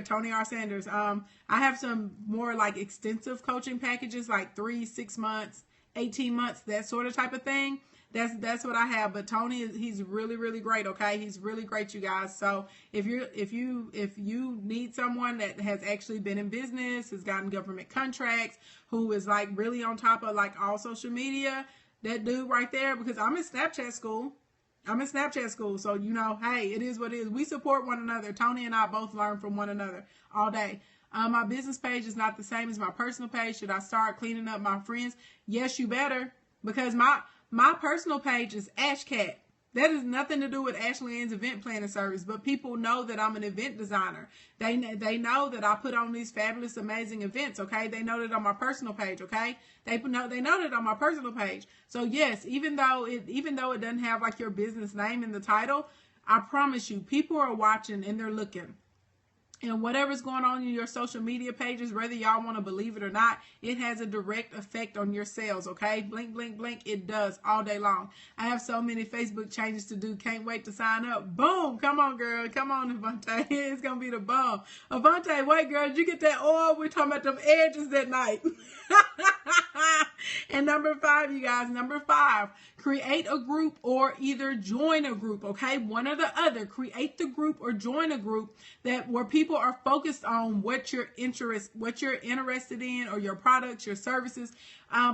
Tony R. Sanders. I have some more like extensive coaching packages, like 3, 6 months, 18 months, that sort of type of thing. That's what I have. But Tony he's really, really great. Okay, he's really great, you guys. So if you need someone that has actually been in business, has gotten government contracts, who is like really on top of like all social media, that dude right there. Because I'm in Snapchat school. So, you know, hey, it is what it is. We support one another. Tony and I both learn from one another all day. My business page is not the same as my personal page. Should I start cleaning up my friends? Yes, you better. Because my personal page is Ashcat. That has nothing to do with Ashley Ann's event planning service, but people know that I'm an event designer. They know that I put on these fabulous, amazing events, okay? They know that on my personal page, okay? They know that on my personal page. So yes, even though it doesn't have like your business name in the title, I promise you, people are watching and they're looking. And whatever's going on in your social media pages, whether y'all want to believe it or not, it has a direct effect on your sales, okay? Blink, blink, blink, it does all day long. I have so many Facebook changes to do. Can't wait to sign up. Boom! Come on, girl. Come on, Avante. It's going to be the bomb. Avante, wait, girl. Did you get that oil? We're talking about them edges that night. And number 5, you guys, number 5, create a group or either join a group, okay? One or the other. Create the group or join a group where people are focused on what you're interested in, or your products, your services,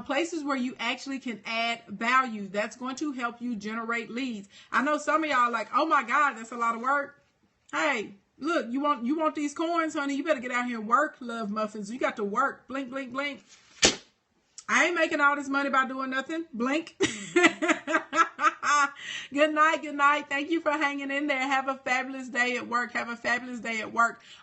places where you actually can add value. That's going to help you generate leads. I know some of y'all are like, oh my God, that's a lot of work. Hey, look, you want these coins, honey? You better get out here and work, love muffins. You got to work. Blink, blink, blink. I ain't making all this money by doing nothing. Blink. Good night. Thank you for hanging in there. Have a fabulous day at work.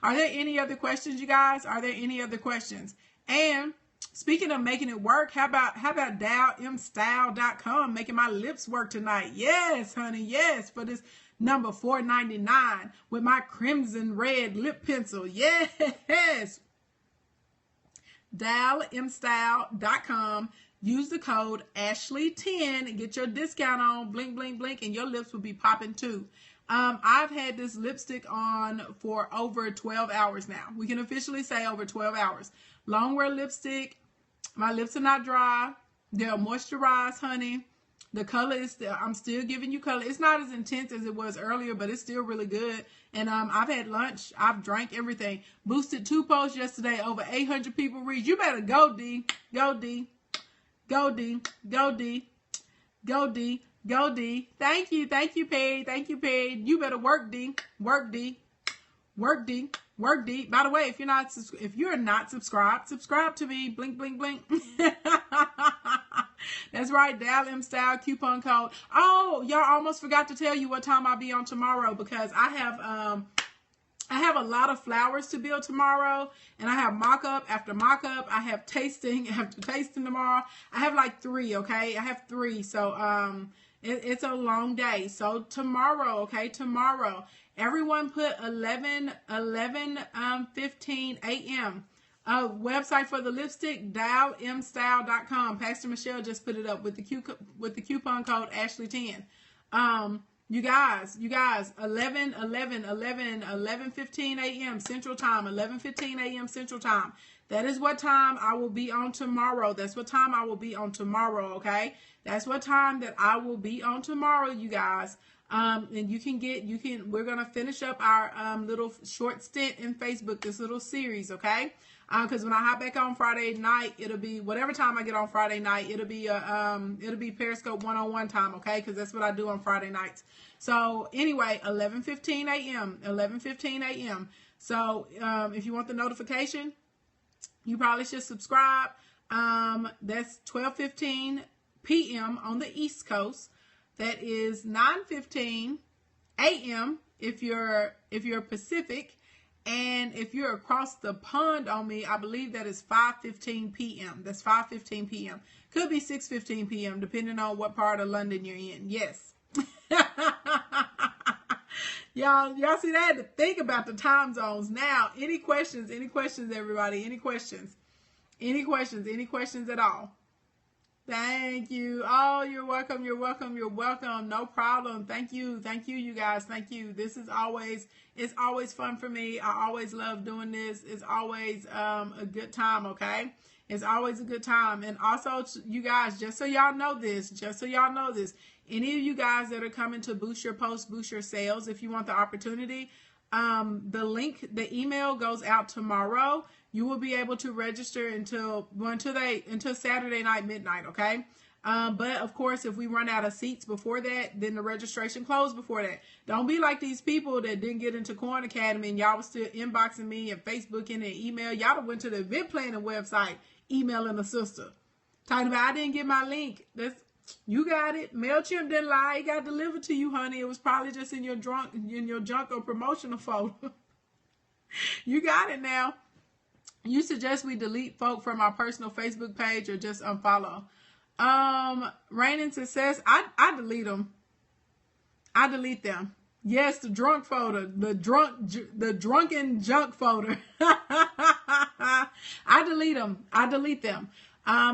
Are there any other questions, you guys? Are there any other questions? And speaking of making it work, how about DalMStyle.com making my lips work tonight? Yes, honey. Yes, for this number $4.99 with my crimson red lip pencil. Yes. DalMStyle.com. Use the code Ashley10 and get your discount on. Blink, blink, blink, and your lips will be popping too. I've had this lipstick on for over 12 hours now. We can officially say over 12 hours. Long wear lipstick. My lips are not dry. They're moisturized, honey. The color is still, I'm still giving you color. It's not as intense as it was earlier, but it's still really good. And I've had lunch. I've drank everything. Boosted 2 posts yesterday. Over 800 people read. You better go, D. Go, D. Go, D. Go, D. Go, D. Go, D. Thank you, Paige. You better work, D. Work, D. Work, D. Work, D. By the way, if you're not subscribed, subscribe to me. Blink, blink, blink. That's right, DalMStyle coupon code. Oh, y'all, almost forgot to tell you what time I'll be on tomorrow, because I I have a lot of flowers to build tomorrow, and I have mock-up after mock-up. I have tasting after tasting tomorrow. I have like 3, okay? I have 3, so it's a long day. So tomorrow, okay, tomorrow, everyone put 15 a.m. Website for the lipstick, dialmstyle.com. Pastor Michelle just put it up with the coupon code Ashley10. You guys, 11:15 a.m. Central Time, 11:15 a.m. Central Time. That is what time I will be on tomorrow. That's what time I will be on tomorrow, okay? That's what time that I will be on tomorrow, you guys. And we're going to finish up our little short stint in Facebook, this little series, okay? Because when I hop back on Friday night, it'll be whatever time I get on Friday night. It'll be Periscope 101 time, okay? Because that's what I do on Friday nights. So anyway, 11:15 a.m. 11:15 a.m. So if you want the notification, you probably should subscribe. That's 12:15 p.m. on the East Coast. That is 9:15 a.m. if you're Pacific. And if you're across the pond on me, I believe that is 5:15 p.m. That's 5:15 p.m. Could be 6:15 p.m. depending on what part of London you're in. Yes. Y'all see that? I had to think about the time zones. Now, any questions, everybody? Any questions at all? Thank you. Oh, you're welcome. No problem. Thank you, you guys. Thank you. It's always fun for me. I always love doing this. It's always a good time, okay? It's always a good time. And also, you guys, just so y'all know this, any of you guys that are coming to boost your posts, boost your sales, if you want the opportunity, the email goes out tomorrow. You will be able to register until Saturday night midnight, okay? But of course, if we run out of seats before that, then the registration closed before that. Don't be like these people that didn't get into Coin Academy and y'all was still inboxing me and Facebooking and email. Y'all went to the event planning website, emailing a sister, talking about I didn't get my link. You got it. MailChimp didn't lie. It got delivered to you, honey. It was probably just in your junk or promotional folder. You got it now. You suggest we delete folk from our personal Facebook page or just unfollow? Rain and Success, I delete them. I delete them. Yes, the drunk folder, the drunken junk folder. I delete them.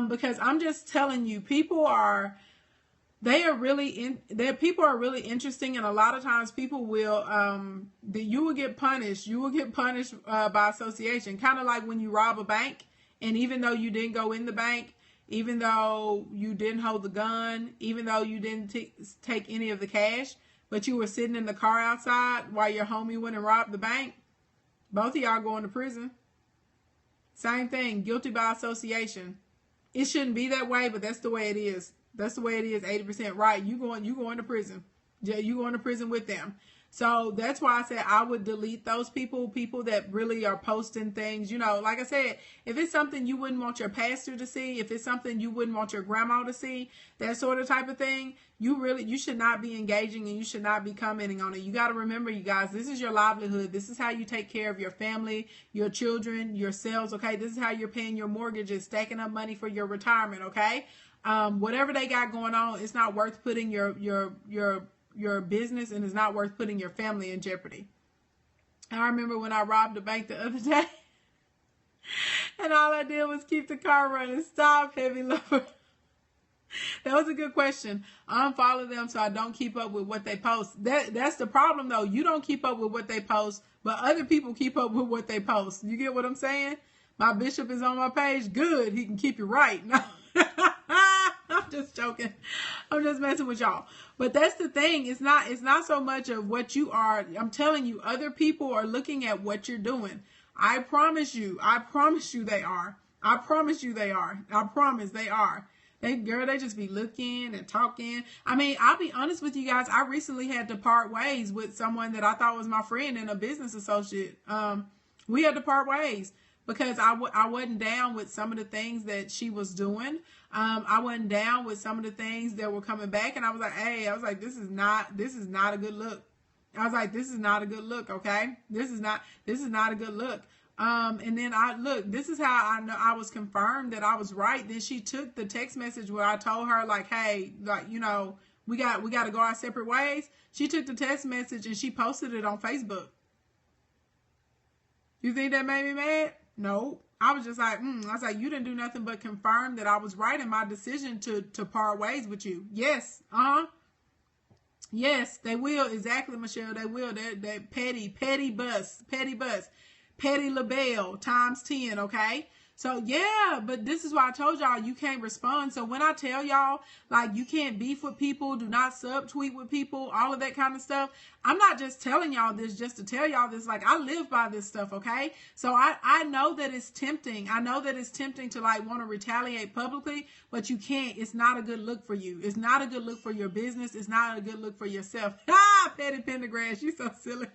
Because I'm just telling you, people are really interesting, and a lot of times people will you will get punished. You will get punished by association, kind of like when you rob a bank, and even though you didn't go in the bank, even though you didn't hold the gun, even though you didn't take any of the cash, but you were sitting in the car outside while your homie went and robbed the bank, both of y'all going to prison. Same thing, guilty by association. It shouldn't be that way, but that's the way it is. That's the way it is. 80% right. You going to prison. You going to prison with them. So that's why I said I would delete those people that really are posting things. You know, like I said, if it's something you wouldn't want your pastor to see, if it's something you wouldn't want your grandma to see, that sort of type of thing, you should not be engaging and you should not be commenting on it. You got to remember, you guys, this is your livelihood. This is how you take care of your family, your children, yourselves. Okay. This is how you're paying your mortgages, stacking up money for your retirement. Okay. Whatever they got going on, it's not worth putting your business, and it's not worth putting your family in jeopardy. I remember when I robbed a bank the other day, and all I did was keep the car running. Stop, heavy lover. That was a good question. Unfollow them so I don't keep up with what they post. That's the problem, though. You don't keep up with what they post, but other people keep up with what they post. You get what I'm saying? My bishop is on my page. Good. He can keep you right. No. I'm just joking. I'm just messing with y'all. But that's the thing. It's not so much of what you are. I'm telling you, other people are looking at what you're doing. I promise you they are. I promise you they are. I promise they are. They just be looking and talking. I mean, I'll be honest with you guys. I recently had to part ways with someone that I thought was my friend and a business associate. We had to part ways because I wasn't down with some of the things that she was doing. I wasn't down with some of the things that were coming back, and I was like, hey, this is not a good look. I was like, this is not a good look, okay? This is not a good look. And then this is how I know I was confirmed that I was right. Then she took the text message where I told her, like, hey, like, you know, we got to go our separate ways. She took the text message and she posted it on Facebook. You think that made me mad? No. I was just like, I was like, you didn't do nothing but confirm that I was right in my decision to part ways with you. Yes. Yes, they will. Exactly, Michelle. They will. That petty bus, petty LaBelle times 10. Okay. So yeah, but this is why I told y'all you can't respond. So when I tell y'all, like, you can't beef with people, do not subtweet with people, all of that kind of stuff, I'm not just telling y'all this just to tell y'all this. Like, I live by this stuff, okay? So I know that it's tempting. I know that it's tempting to, like, want to retaliate publicly, but you can't. It's not a good look for you. It's not a good look for your business. It's not a good look for yourself. Petty Pendergrass, you so silly.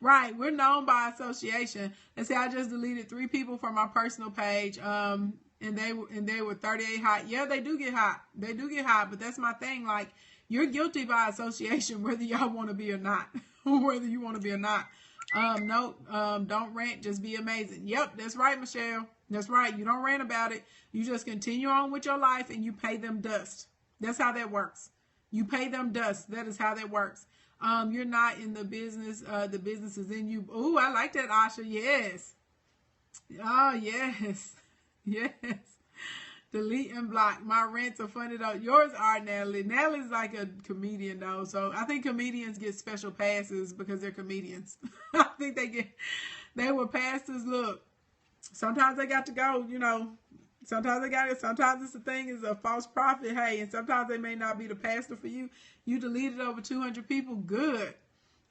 Right, we're known by association. Let's say I just deleted 3 people from my personal page, and they were 38 hot. Yeah, they do get hot. They do get hot, but that's my thing. Like, you're guilty by association, whether y'all want to be or not, whether you want to be or not. Don't rant, just be amazing. Yep, that's right, Michelle. That's right. You don't rant about it. You just continue on with your life and you pay them dust. That's how that works. You pay them dust. That is how that works. You're not in the business. The business is in you. Ooh, I like that, Asha. Yes. Oh, yes. Yes. Delete and block. My rants are funny though. Yours are, Natalie. Natalie's like a comedian though. So I think comedians get special passes because they're comedians. I think they were pastors. Look, sometimes they got to go, you know. Sometimes they got it. Sometimes it's a thing, is a false prophet. Hey, and sometimes they may not be the pastor for you. You deleted over 200 people. Good.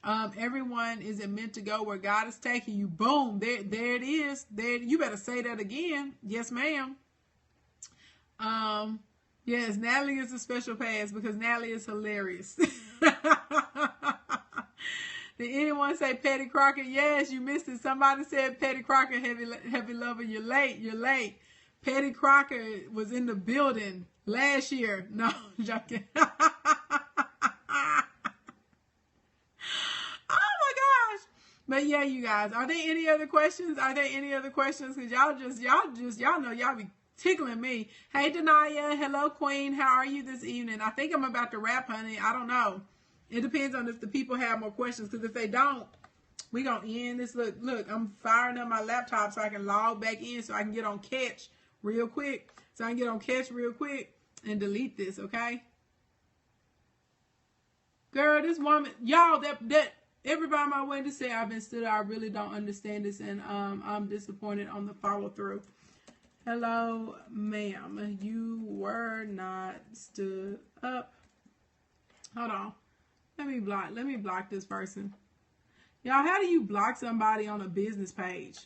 Everyone isn't meant to go where God is taking you. Boom. There it is. There. You better say that again. Yes, ma'am. Yes, Natalie is a special pass because Natalie is hilarious. Did anyone say Petty Crocker? Yes, you missed it. Somebody said Petty Crocker, heavy lover. You're late. Petty Crocker was in the building last year. No, joking. Oh my gosh. But yeah, you guys, are there any other questions? Because y'all know y'all be tickling me. Hey, Denia. Hello, Queen. How are you this evening? I think I'm about to wrap, honey. I don't know. It depends on if the people have more questions. Because if they don't, we gonna end this. Look, I'm firing up my laptop so I can log back in so I can get on Catch real quick. And delete this, okay? Girl, this woman, y'all, that everybody my way to say I've been stood up. I really don't understand this, and I'm disappointed on the follow through. Hello, ma'am. You were not stood up. Hold on. Let me block this person. Y'all, how do you block somebody on a business page?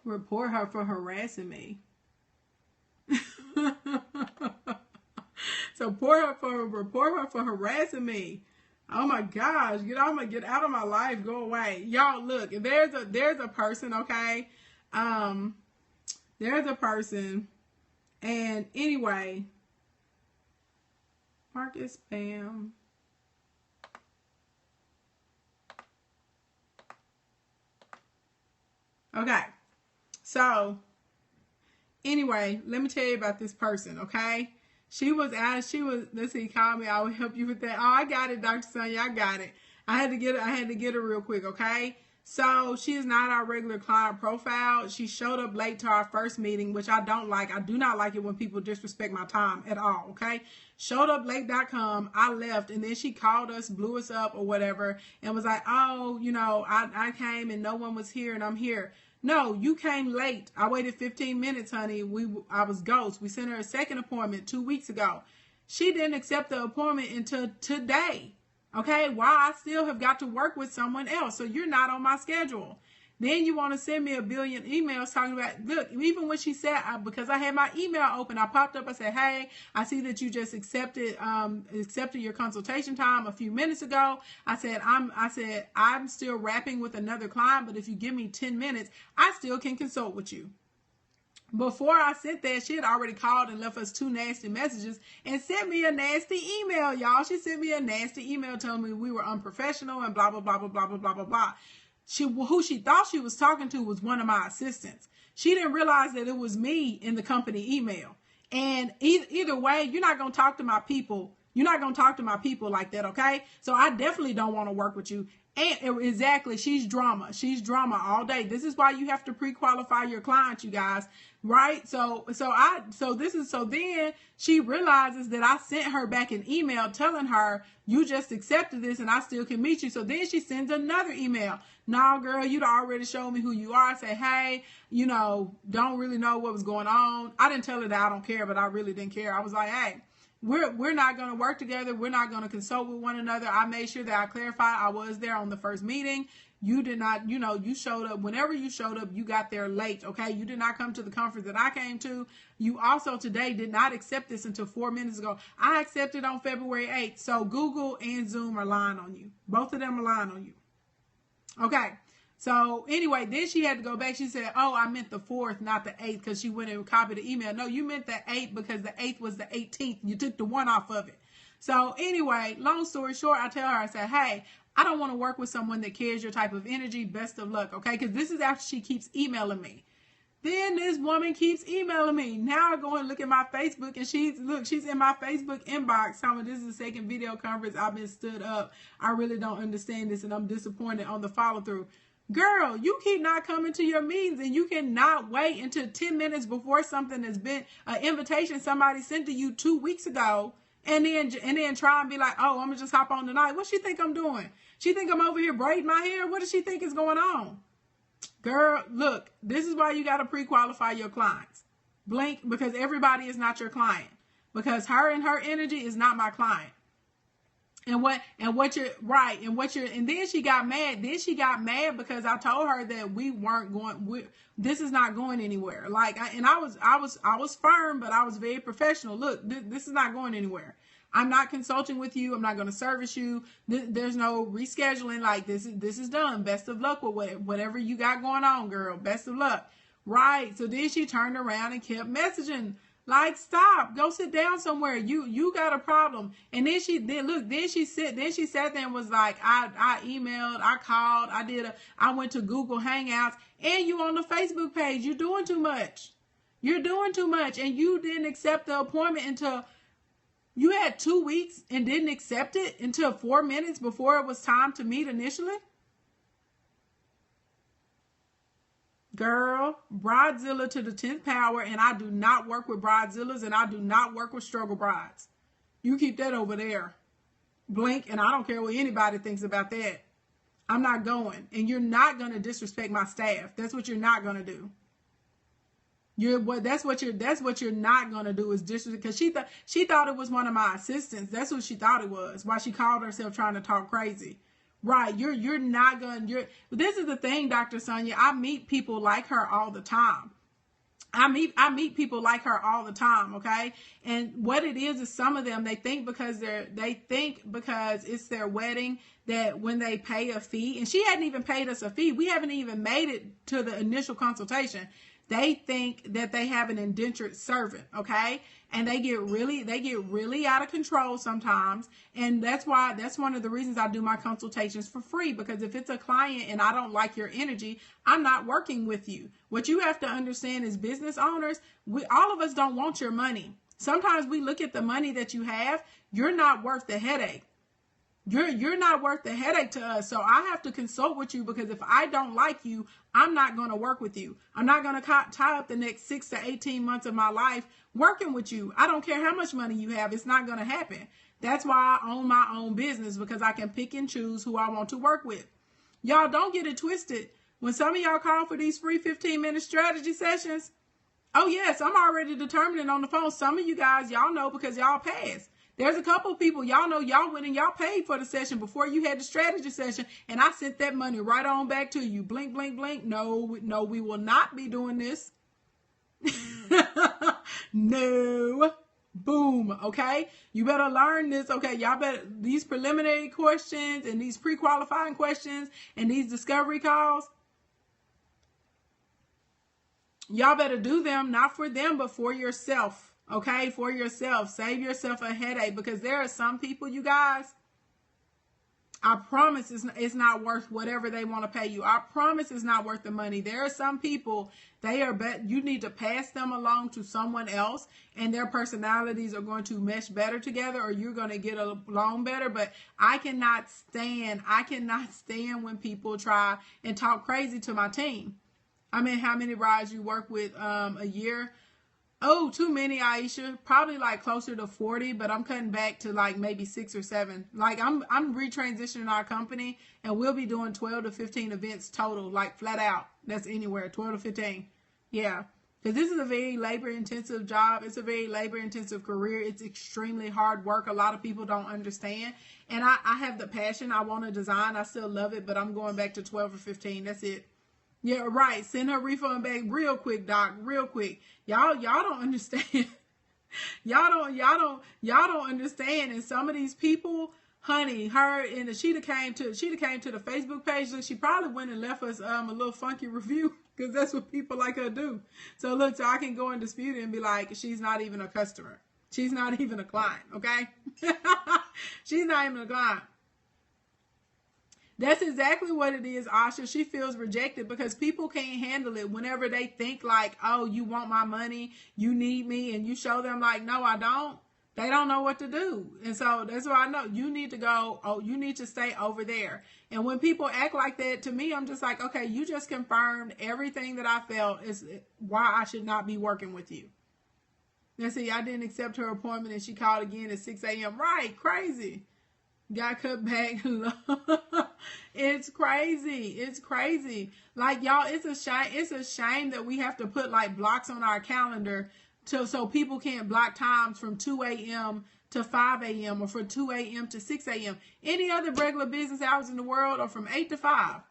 Report her for harassing me. So report her for harassing me. Oh my gosh, get out of my life, go away. Y'all, look, there's a person, okay? There's a person, and anyway, Marcus Spam. Okay. So, anyway, let me tell you about this person, okay? Let's see, call me, I will help you with that. Oh, I got it, Dr. Sonia, I got it. I had to get her real quick, okay? So, she is not our regular client profile. She showed up late to our first meeting, which I don't like. I do not like it when people disrespect my time at all, okay? Showed up late.com, I left, and then she called us, blew us up or whatever, and was like, oh, you know, I came and no one was here and I'm here. No, you came late. I waited 15 minutes, honey. I was ghost. We sent her a second appointment 2 weeks ago. She didn't accept the appointment until today. Okay, why I still have got to work with someone else. So you're not on my schedule. Then you want to send me a billion emails talking about, look, even when she said, because I had my email open, I popped up, I said, hey, I see that you just accepted your consultation time a few minutes ago. I said, I'm still wrapping with another client, but if you give me 10 minutes, I still can consult with you. Before I sent that, she had already called and left us 2 nasty messages and sent me a nasty email, y'all. She sent me a nasty email telling me we were unprofessional and blah, blah, blah, blah, blah, blah, blah, blah, blah. Who she thought she was talking to was one of my assistants. She didn't realize that it was me in the company email. And either way, you're not going to talk to my people. You're not going to talk to my people like that, okay? So I definitely don't want to work with you. And exactly, she's drama. She's drama all day. This is why you have to pre-qualify your clients, you guys, right? So then she realizes that I sent her back an email telling her you just accepted this and I still can meet you. So then she sends another email. No, girl, you'd already showed me who you are. I say, hey, don't really know what was going on. I didn't tell her that I don't care, but I really didn't care. I was like, hey, we're not going to work together. We're not going to consult with one another. I made sure that I clarified I was there on the first meeting. You did not, you showed up. Whenever you showed up, you got there late, okay? You did not come to the conference that I came to. You also today did not accept this until 4 minutes ago. I accepted on February 8th. So Google and Zoom are lying on you. Both of them are lying on you. Okay. So anyway, then she had to go back. She said, oh, I meant the 4th, not the 8th, because she went and copied the email. No, you meant the 8th because the 8th was the 18th. You took the 1 off of it. So anyway, long story short, I tell her, I said, hey, I don't want to work with someone that carries your type of energy. Best of luck, okay? Because this is after she keeps emailing me. Then this woman keeps emailing me. Now I go and look at my Facebook, and she's in my Facebook inbox telling me this is the second video conference I've been stood up. I really don't understand this, and I'm disappointed on the follow-through. Girl, you keep not coming to your meetings, and you cannot wait until 10 minutes before something has been an invitation somebody sent to you 2 weeks ago, and then try and be like, oh, I'm gonna just hop on tonight. What she think I'm doing? She think I'm over here braiding my hair? What does she think is going on? Girl, look, this is why you got to pre-qualify your clients. Blink, because everybody is not your client. Because her and her energy is not my client. And then she got mad. Then she got mad because I told her that we weren't going. This is not going anywhere. I was firm, but I was very professional. Look, this is not going anywhere. I'm not consulting with you. I'm not going to service you. There's no rescheduling. Like this is done. Best of luck with whatever you got going on, girl. Best of luck. Right. So then she turned around and kept messaging. Like, stop, go sit down somewhere. You got a problem. And then she sat there and was like, I emailed, I called, I went to Google Hangouts, and you on the Facebook page. You're doing too much. You're doing too much. And you didn't accept the appointment until you had 2 weeks and didn't accept it until 4 minutes before it was time to meet initially. Girl, Bridezilla to the 10th power, and I do not work with Bridezillas, and I do not work with struggle brides. You keep that over there. Blink, and I don't care what anybody thinks about that. I'm not going, and you're not going to disrespect my staff. That's what you're not going to do. That's what you're not going to do is disrespect, because she thought it was one of my assistants. That's what she thought it was. Why she called herself trying to talk crazy. Right, you're not gonna. This is the thing, Dr. Sonia. I meet people like her all the time. I meet people like her all the time. Okay, and what it is some of them they think because it's their wedding that when they pay a fee, and she hadn't even paid us a fee. We haven't even made it to the initial consultation. They think that they have an indentured servant, okay? And they get really out of control sometimes. And that's one of the reasons I do my consultations for free, because if it's a client and I don't like your energy, I'm not working with you. What you have to understand is business owners, all of us don't want your money. Sometimes we look at the money that you have, you're not worth the headache. You're not worth the headache to us. So I have to consult with you, because if I don't like you, I'm not going to work with you. I'm not going to tie up the next 6 to 18 months of my life working with you. I don't care how much money you have. It's not going to happen. That's why I own my own business, because I can pick and choose who I want to work with. Y'all don't get it twisted. When some of y'all call for these free 15-minute strategy sessions, oh yes, I'm already determining on the phone. Some of you guys, y'all know because y'all passed. There's a couple of people, y'all know y'all went and y'all paid for the session before you had the strategy session, and I sent that money right on back to you. Blink, blink, blink. No, we will not be doing this. No. Boom. Okay. You better learn this. Okay. Y'all better, these preliminary questions and these pre-qualifying questions and these discovery calls. Y'all better do them, not for them, but for yourself. Okay, for yourself. Save yourself a headache, because there are some people, you guys, I promise it's not worth whatever they want to pay you. I promise it's not worth the money. There are some people, you need to pass them along to someone else, and their personalities are going to mesh better together, or you're going to get along better. But I cannot stand when people try and talk crazy to my team. I mean, how many rides you work with a year? Oh, too many, Aisha. Probably like closer to 40, but I'm cutting back to like maybe 6 or 7. Like I'm retransitioning our company, and we'll be doing 12 to 15 events total, like flat out. That's anywhere, 12 to 15. Yeah. Because this is a very labor-intensive job. It's a very labor-intensive career. It's extremely hard work. A lot of people don't understand. And I have the passion. I want to design. I still love it, but I'm going back to 12 or 15. That's it. Yeah, right. Send her refund back real quick, Doc. Real quick. Y'all don't understand. y'all don't understand. And some of these people, honey, her and Sheeta came to the Facebook page. Look, she probably went and left us a little funky review, because that's what people like her do. So look, so I can go and dispute it and be like, she's not even a customer. She's not even a client. Okay. She's not even a client. That's exactly what it is, Asha. She feels rejected because people can't handle it whenever they think like, oh, you want my money, you need me, and you show them like, no, I don't. They don't know what to do. And so that's why I know you need to go, oh, you need to stay over there. And when people act like that to me, I'm just like, okay, you just confirmed everything that I felt is why I should not be working with you. Now, see, I didn't accept her appointment and she called again at 6 a.m. Right, crazy. Got cut back. It's crazy. It's crazy. Like, y'all, it's a shame. It's a shame that we have to put like blocks on our calendar so people can't block times from 2 a.m. to 5 a.m. or from 2 a.m. to 6 a.m. Any other regular business hours in the world are from 8 to 5.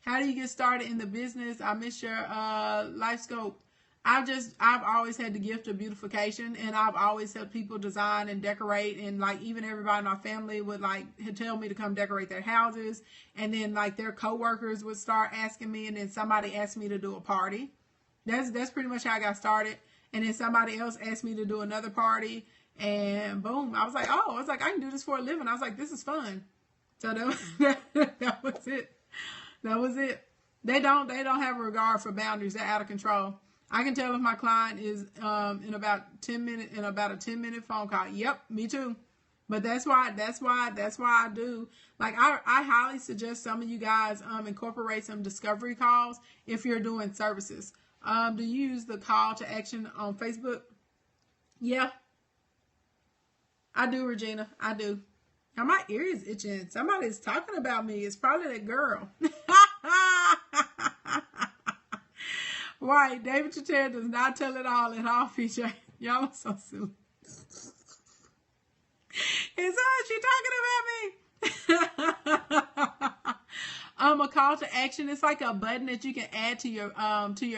How do you get started in the business? I miss your life scope. I've always had the gift of beautification, and I've always helped people design and decorate, and like even everybody in my family would like tell me to come decorate their houses, and then like their coworkers would start asking me, and then somebody asked me to do a party. That's pretty much how I got started, and then somebody else asked me to do another party, and boom, I was like, I can do this for a living. I was like, this is fun. So that was it. That was it. They don't have a regard for boundaries. They're out of control. I can tell if my client is in about a 10-minute phone call. Yep, me too. But that's why I do. Like I highly suggest some of you guys incorporate some discovery calls if you're doing services. Do you use the call to action on Facebook? Yeah. I do, Regina. I do. Now my ear is itching. Somebody's talking about me. It's probably that girl. Right, David Chater does not tell it all at all, PJ. Y'all are so silly. Is she talking about me? A call to action. It's like a button that you can add to your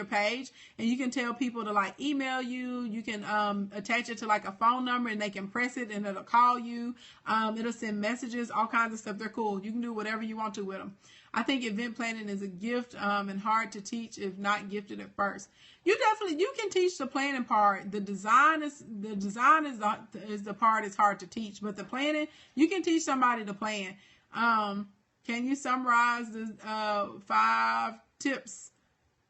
page, and you can tell people to like email you. You can attach it to like a phone number, and they can press it, and it'll call you. It'll send messages, all kinds of stuff. They're cool. You can do whatever you want to with them. I think event planning is a gift and hard to teach if not gifted at first. You can teach the planning part. The design is the part that's hard to teach, but the planning, you can teach somebody to plan. Can you summarize the 5 tips?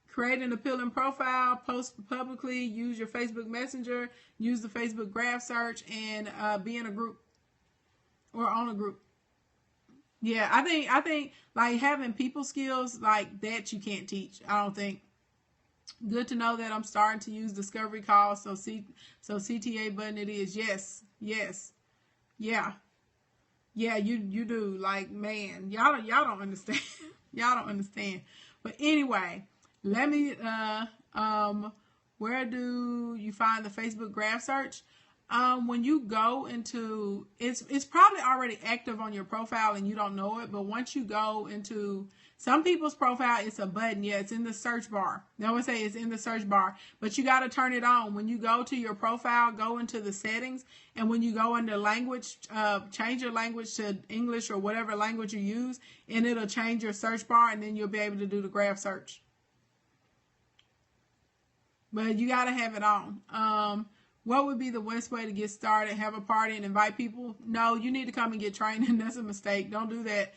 Create an appealing profile, post publicly, use your Facebook Messenger, use the Facebook graph search, and be in a group or on a group. Yeah, I think like having people skills like that you can't teach. I don't think. Good to know that I'm starting to use discovery calls. So CTA button it is. Yes. Yeah, you do. Like, man, y'all don't understand. Y'all don't understand. But anyway, let me where do you find the Facebook graph search? When you go into it's probably already active on your profile and you don't know it, but once you go into some people's profile, it's a button. Yeah, it's in the search bar. They would say it's in the search bar, but you got to turn it on. When you go to your profile, go into the settings, and when you go into language, change your language to English or whatever language you use, and it'll change your search bar, and then you'll be able to do the graph search. but you got to have it on. What would be the best way to get started? Have a party and invite people? No, you need to come and get training. That's a mistake. Don't do that.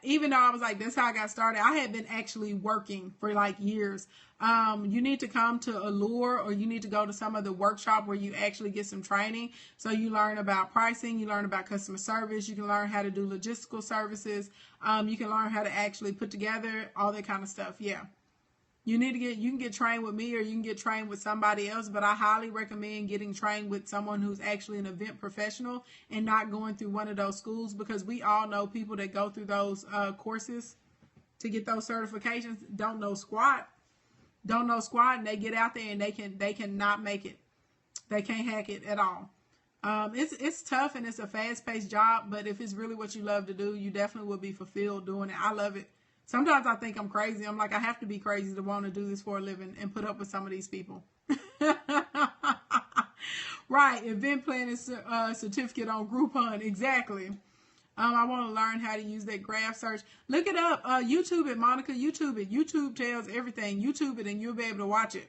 Even though I was like, that's how I got started, I had been actually working for like years. You need to come to Allure, or you need to go to some of the workshop where you actually get some training. So you learn about pricing, you learn about customer service, you can learn how to do logistical services. You can learn how to actually put together all that kind of stuff. Yeah. You can get trained with me, or you can get trained with somebody else, but I highly recommend getting trained with someone who's actually an event professional and not going through one of those schools, because we all know people that go through those courses to get those certifications don't know squat, and they get out there and they cannot make it. They can't hack it at all. It's tough and it's a fast-paced job, but if it's really what you love to do, you definitely will be fulfilled doing it. I love it. Sometimes I think I'm crazy. I'm like, I have to be crazy to want to do this for a living and put up with some of these people. Right. Event planning certificate on Groupon. Exactly. I want to learn how to use that graph search. Look it up. YouTube it, Monica. YouTube it. YouTube tells everything. YouTube it and you'll be able to watch it.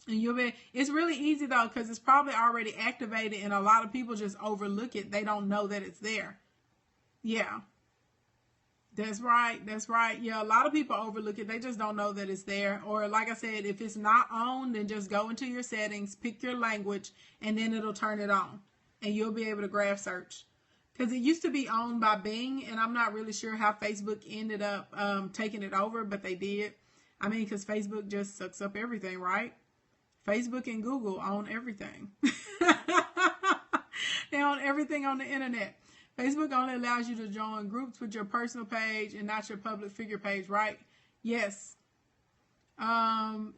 And it's really easy though, because it's probably already activated and a lot of people just overlook it. They don't know that it's there. Yeah. That's right. That's right. Yeah, a lot of people overlook it. They just don't know that it's there. Or like I said, if it's not on, then just go into your settings, pick your language, and then it'll turn it on. And you'll be able to graph search. Because it used to be owned by Bing, and I'm not really sure how Facebook ended up taking it over, but they did. I mean, because Facebook just sucks up everything, right? Facebook and Google own everything. They own everything on the internet. Facebook only allows you to join groups with your personal page and not your public figure page, right? Yes.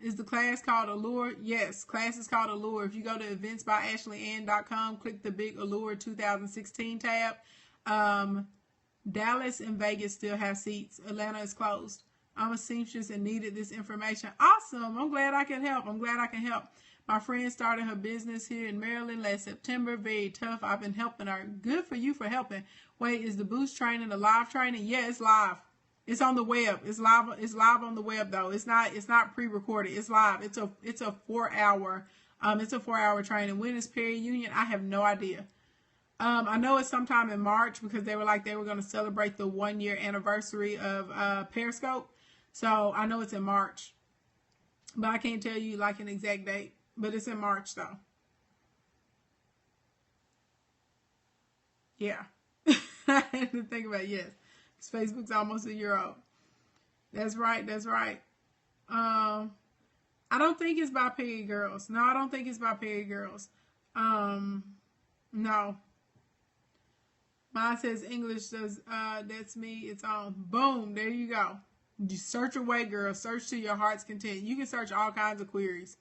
Is the class called Allure? Yes, class is called Allure. If you go to eventsbyashleyann.com, click the big Allure 2016 tab. Dallas and Vegas still have seats. Atlanta is closed. I'm a seamstress and needed this information. Awesome. I'm glad I can help. My friend started her business here in Maryland last September. Very tough. I've been helping her. Good for you for helping. Wait, is the boost training a live training? Yeah, it's live. It's on the web. It's live on the web though. It's not pre-recorded. It's live. It's a 4-hour training. When is Perry Union? I have no idea. I know it's sometime in March, because they were going to celebrate the 1-year anniversary of Periscope. So I know it's in March, but I can't tell you like an exact date. But it's in March, though. Yeah. I had to think about it, yes. Because Facebook's almost a year old. That's right. I don't think it's by Peggy Girls. No, I don't think it's by Peggy Girls. No. Mine says English does, that's me. It's on. Boom. There you go. You search away, girl. Search to your heart's content. You can search all kinds of queries.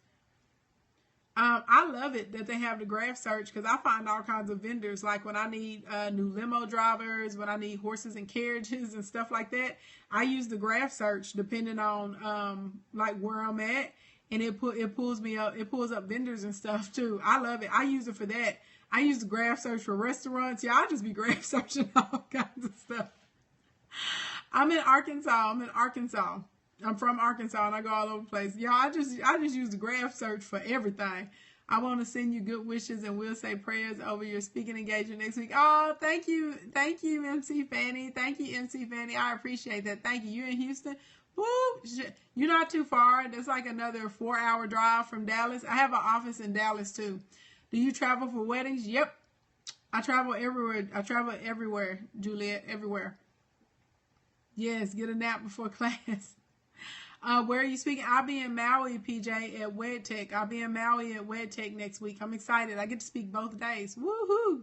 I love it that they have the graph search, because I find all kinds of vendors. Like when I need new limo drivers, when I need horses and carriages and stuff like that, I use the graph search depending on like where I'm at, and it pulls me up. It pulls up vendors and stuff too. I love it. I use it for that. I use the graph search for restaurants. Yeah, I just be graph searching all kinds of stuff. I'm in Arkansas. I'm from Arkansas and I go all over the place. Yeah, I just use the graph search for everything. I want to send you good wishes and we'll say prayers over your speaking engagement next week. Oh, thank you. Thank you, MC Fanny. Thank you, MC Fanny. I appreciate that. Thank you. You're in Houston? Woo! You're not too far. That's like another 4-hour drive from Dallas. I have an office in Dallas too. Do you travel for weddings? Yep. I travel everywhere, Juliet, everywhere. Yes, get a nap before class. Where are you speaking? I'll be in Maui, PJ, at WedTech. I'll be in Maui at WedTech next week. I'm excited. I get to speak both days. Woohoo!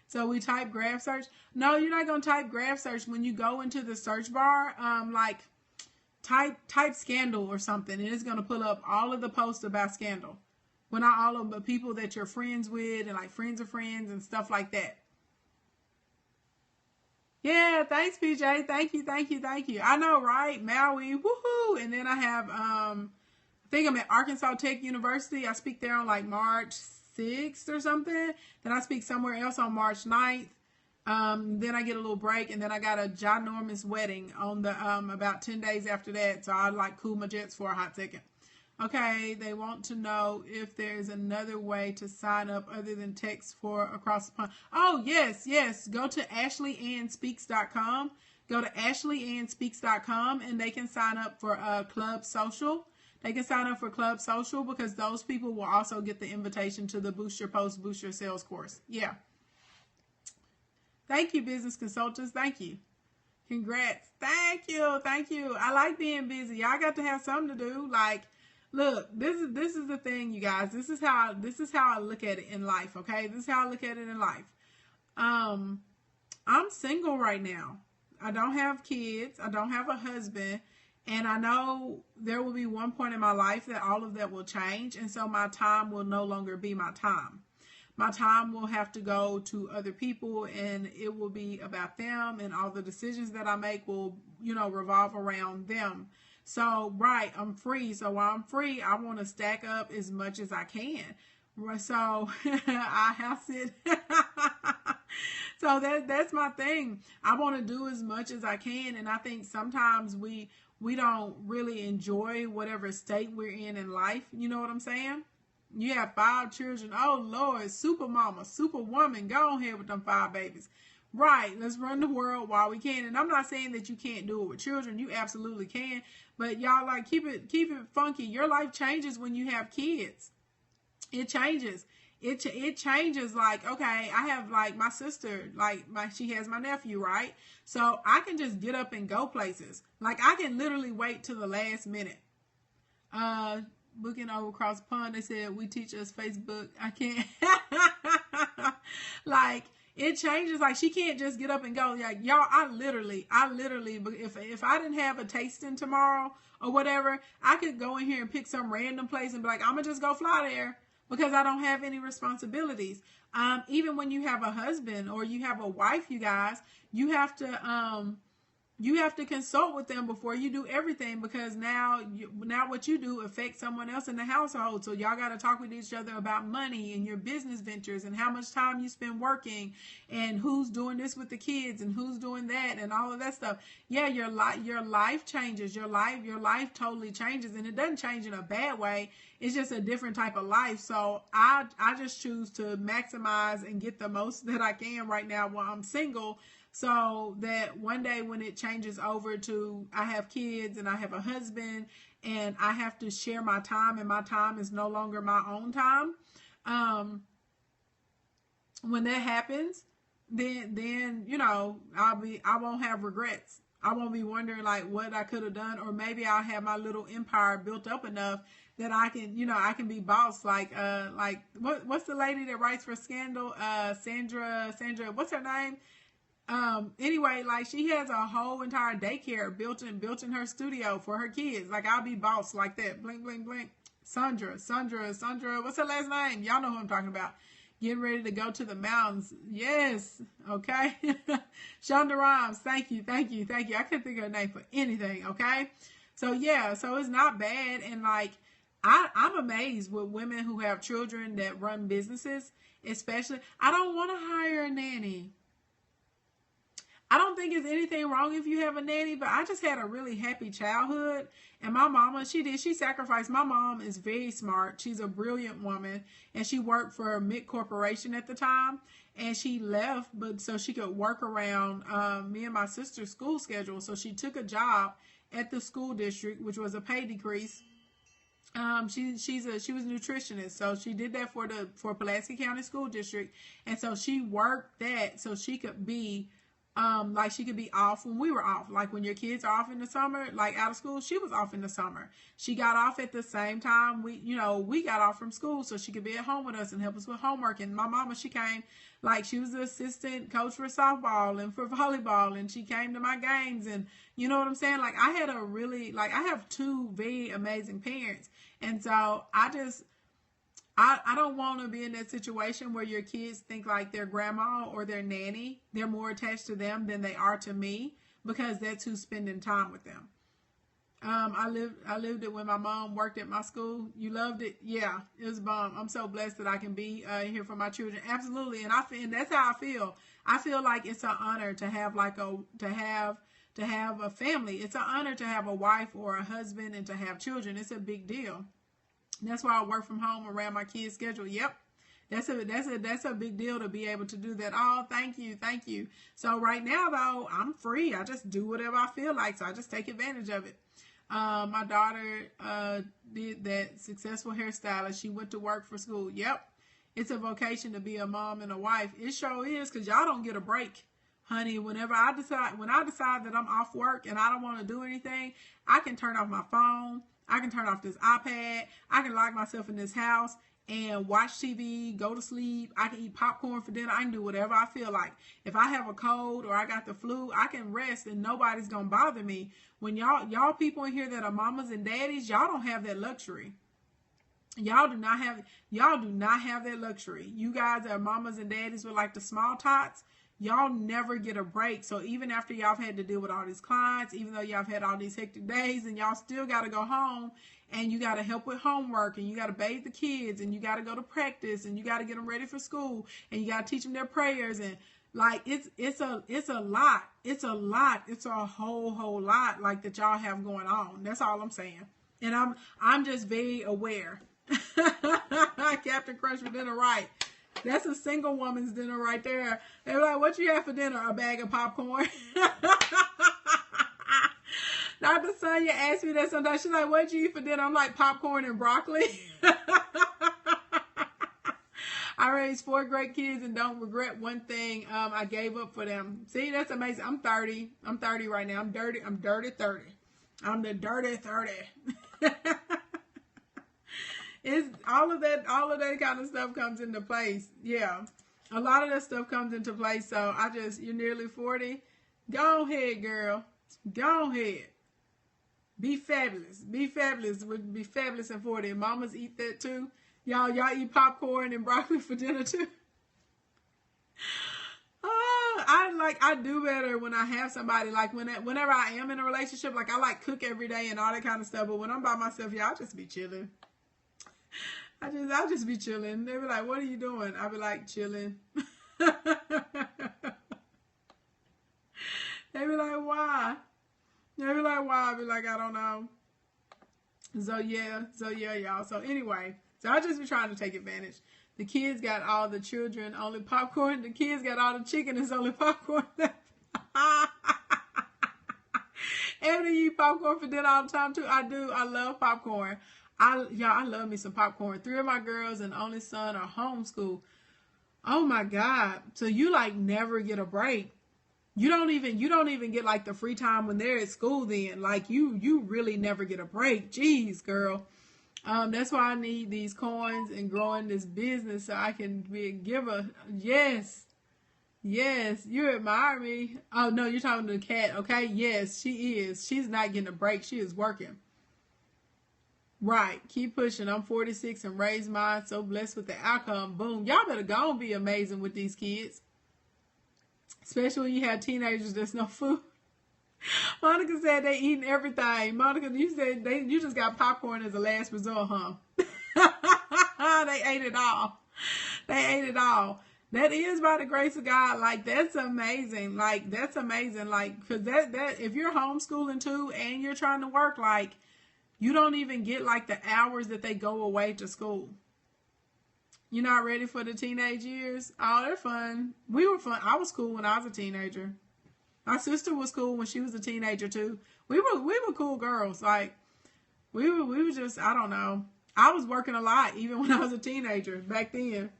So we type graph search. No, you're not going to type graph search. When you go into the search bar, like type scandal or something, and it's going to pull up all of the posts about scandal. Well, not all of them, but people that you're friends with and like friends of friends and stuff like that. Yeah, thanks, PJ. Thank you. I know, right? Maui, woohoo! And then I have, I think I'm at Arkansas Tech University. I speak there on like March 6th or something. Then I speak somewhere else on March 9th. Then I get a little break, and then I got a ginormous wedding on the about 10 days after that. So I like cool my jets for a hot second. Okay, they want to know if there's another way to sign up other than text for Across the Pond. Oh, yes, yes. Go to AshleyAnnSpeaks.com. Go to AshleyAnnSpeaks.com and they can sign up for Club Social. They can sign up for Club Social because those people will also get the invitation to the Boost Your Post, Boost Your Sales course. Yeah. Thank you, business consultants. Thank you. Congrats. Thank you. Thank you. I like being busy. Y'all got to have something to do. Like, look, this is the thing, you guys. This is how I look at it in life, okay? This is how I look at it in life. I'm single right now. I don't have kids. I don't have a husband. And I know there will be one point in my life that all of that will change. And so my time will no longer be my time. My time will have to go to other people and it will be about them, and all the decisions that I make will, revolve around them. So, right, I'm free. So while I'm free, I want to stack up as much as I can. So I have to. So that's my thing. I want to do as much as I can. And I think sometimes we don't really enjoy whatever state we're in life. You know what I'm saying? You have 5 children. Oh, Lord, super mama, super woman. Go ahead with them 5 babies. Right. Let's run the world while we can. And I'm not saying that you can't do it with children. You absolutely can. But y'all, like, keep it funky. Your life changes when you have kids. It changes. It changes. Like, okay, I have like my sister, she has my nephew, right? So I can just get up and go places. Like, I can literally wait till the last minute. Looking over across the pond, they said we teach us Facebook. I can't. Like, it changes. Like, she can't just get up and go. Like, y'all, I literally, if I didn't have a tasting tomorrow or whatever, I could go in here and pick some random place and be like, I'm gonna just go fly there because I don't have any responsibilities. Even when you have a husband or you have a wife, you guys, you have to consult with them before you do everything, because now what you do affects someone else in the household. So y'all got to talk with each other about money and your business ventures and how much time you spend working and who's doing this with the kids and who's doing that and all of that stuff. Yeah, your life changes. Your life totally changes, and it doesn't change in a bad way. It's just a different type of life. So I just choose to maximize and get the most that I can right now while I'm single, so that one day when it changes over to I have kids and I have a husband and I have to share my time and my time is no longer my own time. When that happens, then I won't have regrets. I won't be wondering like what I could have done, or maybe I'll have my little empire built up enough that I can be boss. Like what's the lady that writes for Scandal? Sandra, what's her name? Anyway, like, she has a whole entire daycare built in her studio for her kids. Like, I'll be boss like that. Blink, blink, blink. Sandra, what's her last name? Y'all know who I'm talking about. Getting ready to go to the mountains. Yes. Okay. Shonda Rhimes. Thank you. I couldn't think of her name for anything. Okay. So yeah, so it's not bad. And like, I'm amazed with women who have children that run businesses, especially. I don't want to hire a nanny. I don't think there's anything wrong if you have a nanny, but I just had a really happy childhood. And my mama, she sacrificed. My mom is very smart. She's a brilliant woman. And she worked for a MIT corporation at the time. And she left, but so she could work around me and my sister's school schedule. So she took a job at the school district, which was a pay decrease. She was a nutritionist, so she did that for Pulaski County School District. And so she worked that so she could be like, she could be off when we were off. Like, when your kids are off in the summer, like out of school, she was off in the summer. She got off at the same time we got off from school, so she could be at home with us and help us with homework. And my mama, she came, like, she was the assistant coach for softball and for volleyball, and she came to my games. And you know what I'm saying? Like, I have 2 very amazing parents. And so I don't want to be in that situation where your kids think like their grandma or their nanny, they're more attached to them than they are to me, because that's who's spending time with them. I lived it when my mom worked at my school. You loved it? Yeah, it was bomb. I'm so blessed that I can be here for my children. Absolutely. And that's how I feel. I feel like it's an honor to have a family. It's an honor to have a wife or a husband and to have children. It's a big deal. That's why I work from home around my kids' schedule. Yep. That's a big deal to be able to do that. Oh, thank you, thank you. So right now though, I'm free. I just do whatever I feel like. So I just take advantage of it. My daughter did that, successful hairstylist. She went to work for school. Yep. It's a vocation to be a mom and a wife. It sure is, because y'all don't get a break, honey. When I decide that I'm off work and I don't want to do anything, I can turn off my phone. I can turn off this iPad. I can lock myself in this house and watch TV, go to sleep. I can eat popcorn for dinner. I can do whatever I feel like. If I have a cold or I got the flu, I can rest and nobody's going to bother me. When y'all people in here that are mamas and daddies, y'all don't have that luxury. Y'all do not have that luxury. You guys are mamas and daddies with like the small tots. Y'all never get a break. So even after y'all have had to deal with all these clients, even though y'all have had all these hectic days, and y'all still got to go home and you got to help with homework, and you got to bathe the kids, and you got to go to practice, and you got to get them ready for school, and you got to teach them their prayers, and like it's a lot. It's a whole lot like that y'all have going on. That's all I'm saying. And I'm just very aware. Captain Crunch for dinner, right? That's a single woman's dinner right there. They're like, what you have for dinner? A bag of popcorn. Dr. Sonia asked me that sometimes. She's like, what'd you eat for dinner? I'm like, popcorn and broccoli. I raised 4 great kids and don't regret one thing I gave up for them. See, that's amazing. I'm 30. I'm 30 right now. I'm dirty 30. I'm the dirty 30. It's all of that kind of stuff comes into place. Yeah. A lot of that stuff comes into place. So you're nearly 40. Go ahead, girl. Go ahead. Be fabulous. Be fabulous. Be fabulous at 40. Mamas eat that too. Y'all eat popcorn and broccoli for dinner too. Oh, I do better when I have somebody. Like whenever I am in a relationship, like I like cook every day and all that kind of stuff. But when I'm by myself, y'all just be chilling. I'll just be chilling. They be like, what are you doing? I'll be like, chilling. They be like, why? They be like, why? I be like, I don't know. So yeah, y'all. So anyway, so I just be trying to take advantage. The kids got all the children, only popcorn. The kids got all the chicken, it's only popcorn. Every you eat popcorn for dinner all the time too. I do. I love popcorn. I love me some popcorn. 3 of my girls and only son are homeschooled. Oh my God. So you like never get a break. You don't even get like the free time when they're at school then. Like you really never get a break. Jeez, girl. That's why I need these coins and growing this business so I can be a giver. Yes. Yes, you admire me. Oh no, you're talking to the cat. Okay. Yes, she is. She's not getting a break. She is working. Right. Keep pushing. I'm 46 and raised mine. So blessed with the outcome. Boom. Y'all better go and be amazing with these kids. Especially when you have teenagers, there's no food. Monica said they eating everything. Monica, you said you just got popcorn as a last resort, huh? They ate it all. They ate it all. That is by the grace of God. Like, that's amazing. Like, that's amazing. Like, because that if you're homeschooling too and you're trying to work, like, you don't even get like the hours that they go away to school. You're not ready for the teenage years? Oh, they're fun. We were fun. I was cool when I was a teenager. My sister was cool when she was a teenager too. We were cool girls. Like we were just, I don't know. I was working a lot even when I was a teenager back then.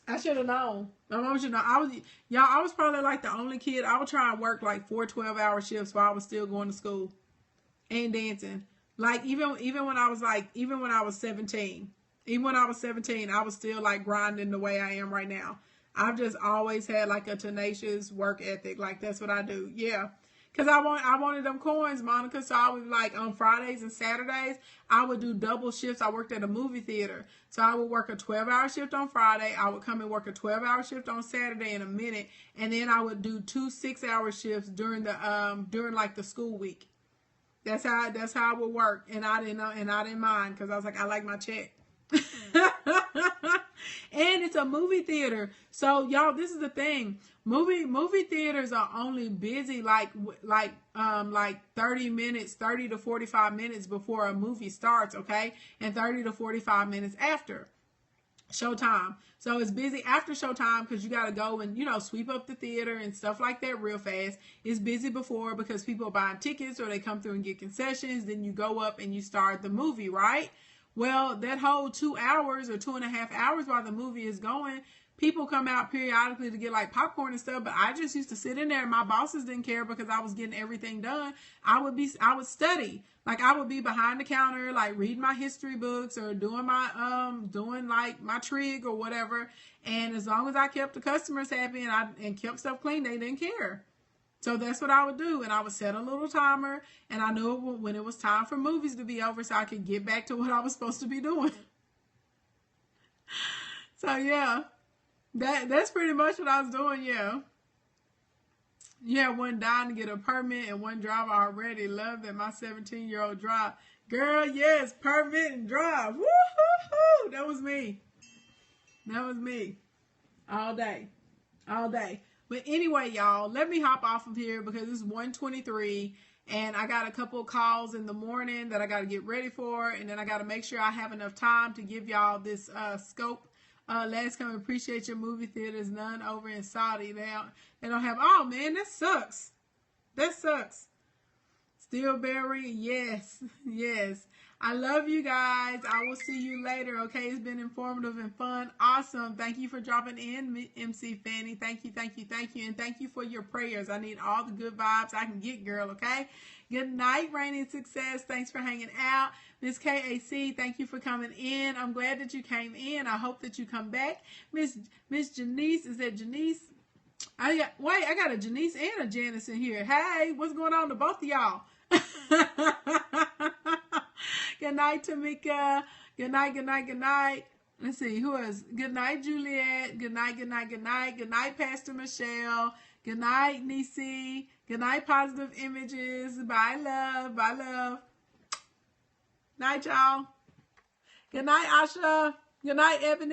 I should have known. My mom should know. I was probably like the only kid. I would try and work like 4 12-hour shifts while I was still going to school and dancing. Like even when I was 17. Even when I was 17, I was still like grinding the way I am right now. I've just always had like a tenacious work ethic. Like that's what I do. Yeah. Cause I wanted them coins, Monica. So I would like on Fridays and Saturdays, I would do double shifts. I worked at a movie theater. So I would work a 12-hour shift on Friday. I would come and work a 12-hour shift on Saturday in a minute. And then I would do 2 6-hour shifts during like the school week. That's how it would work. And I didn't know, and I didn't mind because I was like, I like my check. And it's a movie theater. So y'all, this is the thing. Movie theaters are only busy like 30 minutes, 30 to 45 minutes before a movie starts, okay? And 30 to 45 minutes after showtime. So it's busy after showtime because you got to go and, sweep up the theater and stuff like that real fast. It's busy before because people are buying tickets or they come through and get concessions. Then you go up and you start the movie, right? Well, that whole 2 hours or 2.5 hours while the movie is going, people come out periodically to get like popcorn and stuff, but I just used to sit in there and my bosses didn't care because I was getting everything done. I would study. Like I would be behind the counter, like reading my history books or doing my trig or whatever. And as long as I kept the customers happy and kept stuff clean, they didn't care. So that's what I would do. And I would set a little timer and I knew when it was time for movies to be over so I could get back to what I was supposed to be doing. So yeah. That's pretty much what I was doing, yeah. Yeah, one dying to get a permit and one driver already. Love that my 17-year-old drive. Girl, yes, permit and drive. Woo-hoo-hoo. That was me. That was me. All day. All day. But anyway, y'all, let me hop off of here because it's 1:23 and I got a couple of calls in the morning that I got to get ready for. And then I got to make sure I have enough time to give y'all this scope. Last come, appreciate your movie theaters. None over in Saudi. They don't have. Oh man, that sucks. That sucks. Steelberry, yes, yes. I love you guys. I will see you later. Okay, it's been informative and fun. Awesome. Thank you for dropping in, MC Fanny. Thank you, thank you, thank you, and thank you for your prayers. I need all the good vibes I can get, girl. Okay. Good night, Rainy Success. Thanks for hanging out. Miss KAC, thank you for coming in. I'm glad that you came in. I hope that you come back. Miss Janice, is that Janice? I got a Janice and a Janice in here. Hey, what's going on to both of y'all? Good night, Tamika. Good night, good night, good night. Let's see, who is? Good night, Juliet. Good night, good night, good night. Good night, Pastor Michelle. Good night, Nisi. Good night, Positive Images. Bye, love. Bye, love. Night, y'all. Good night, Asha. Good night, Ebony.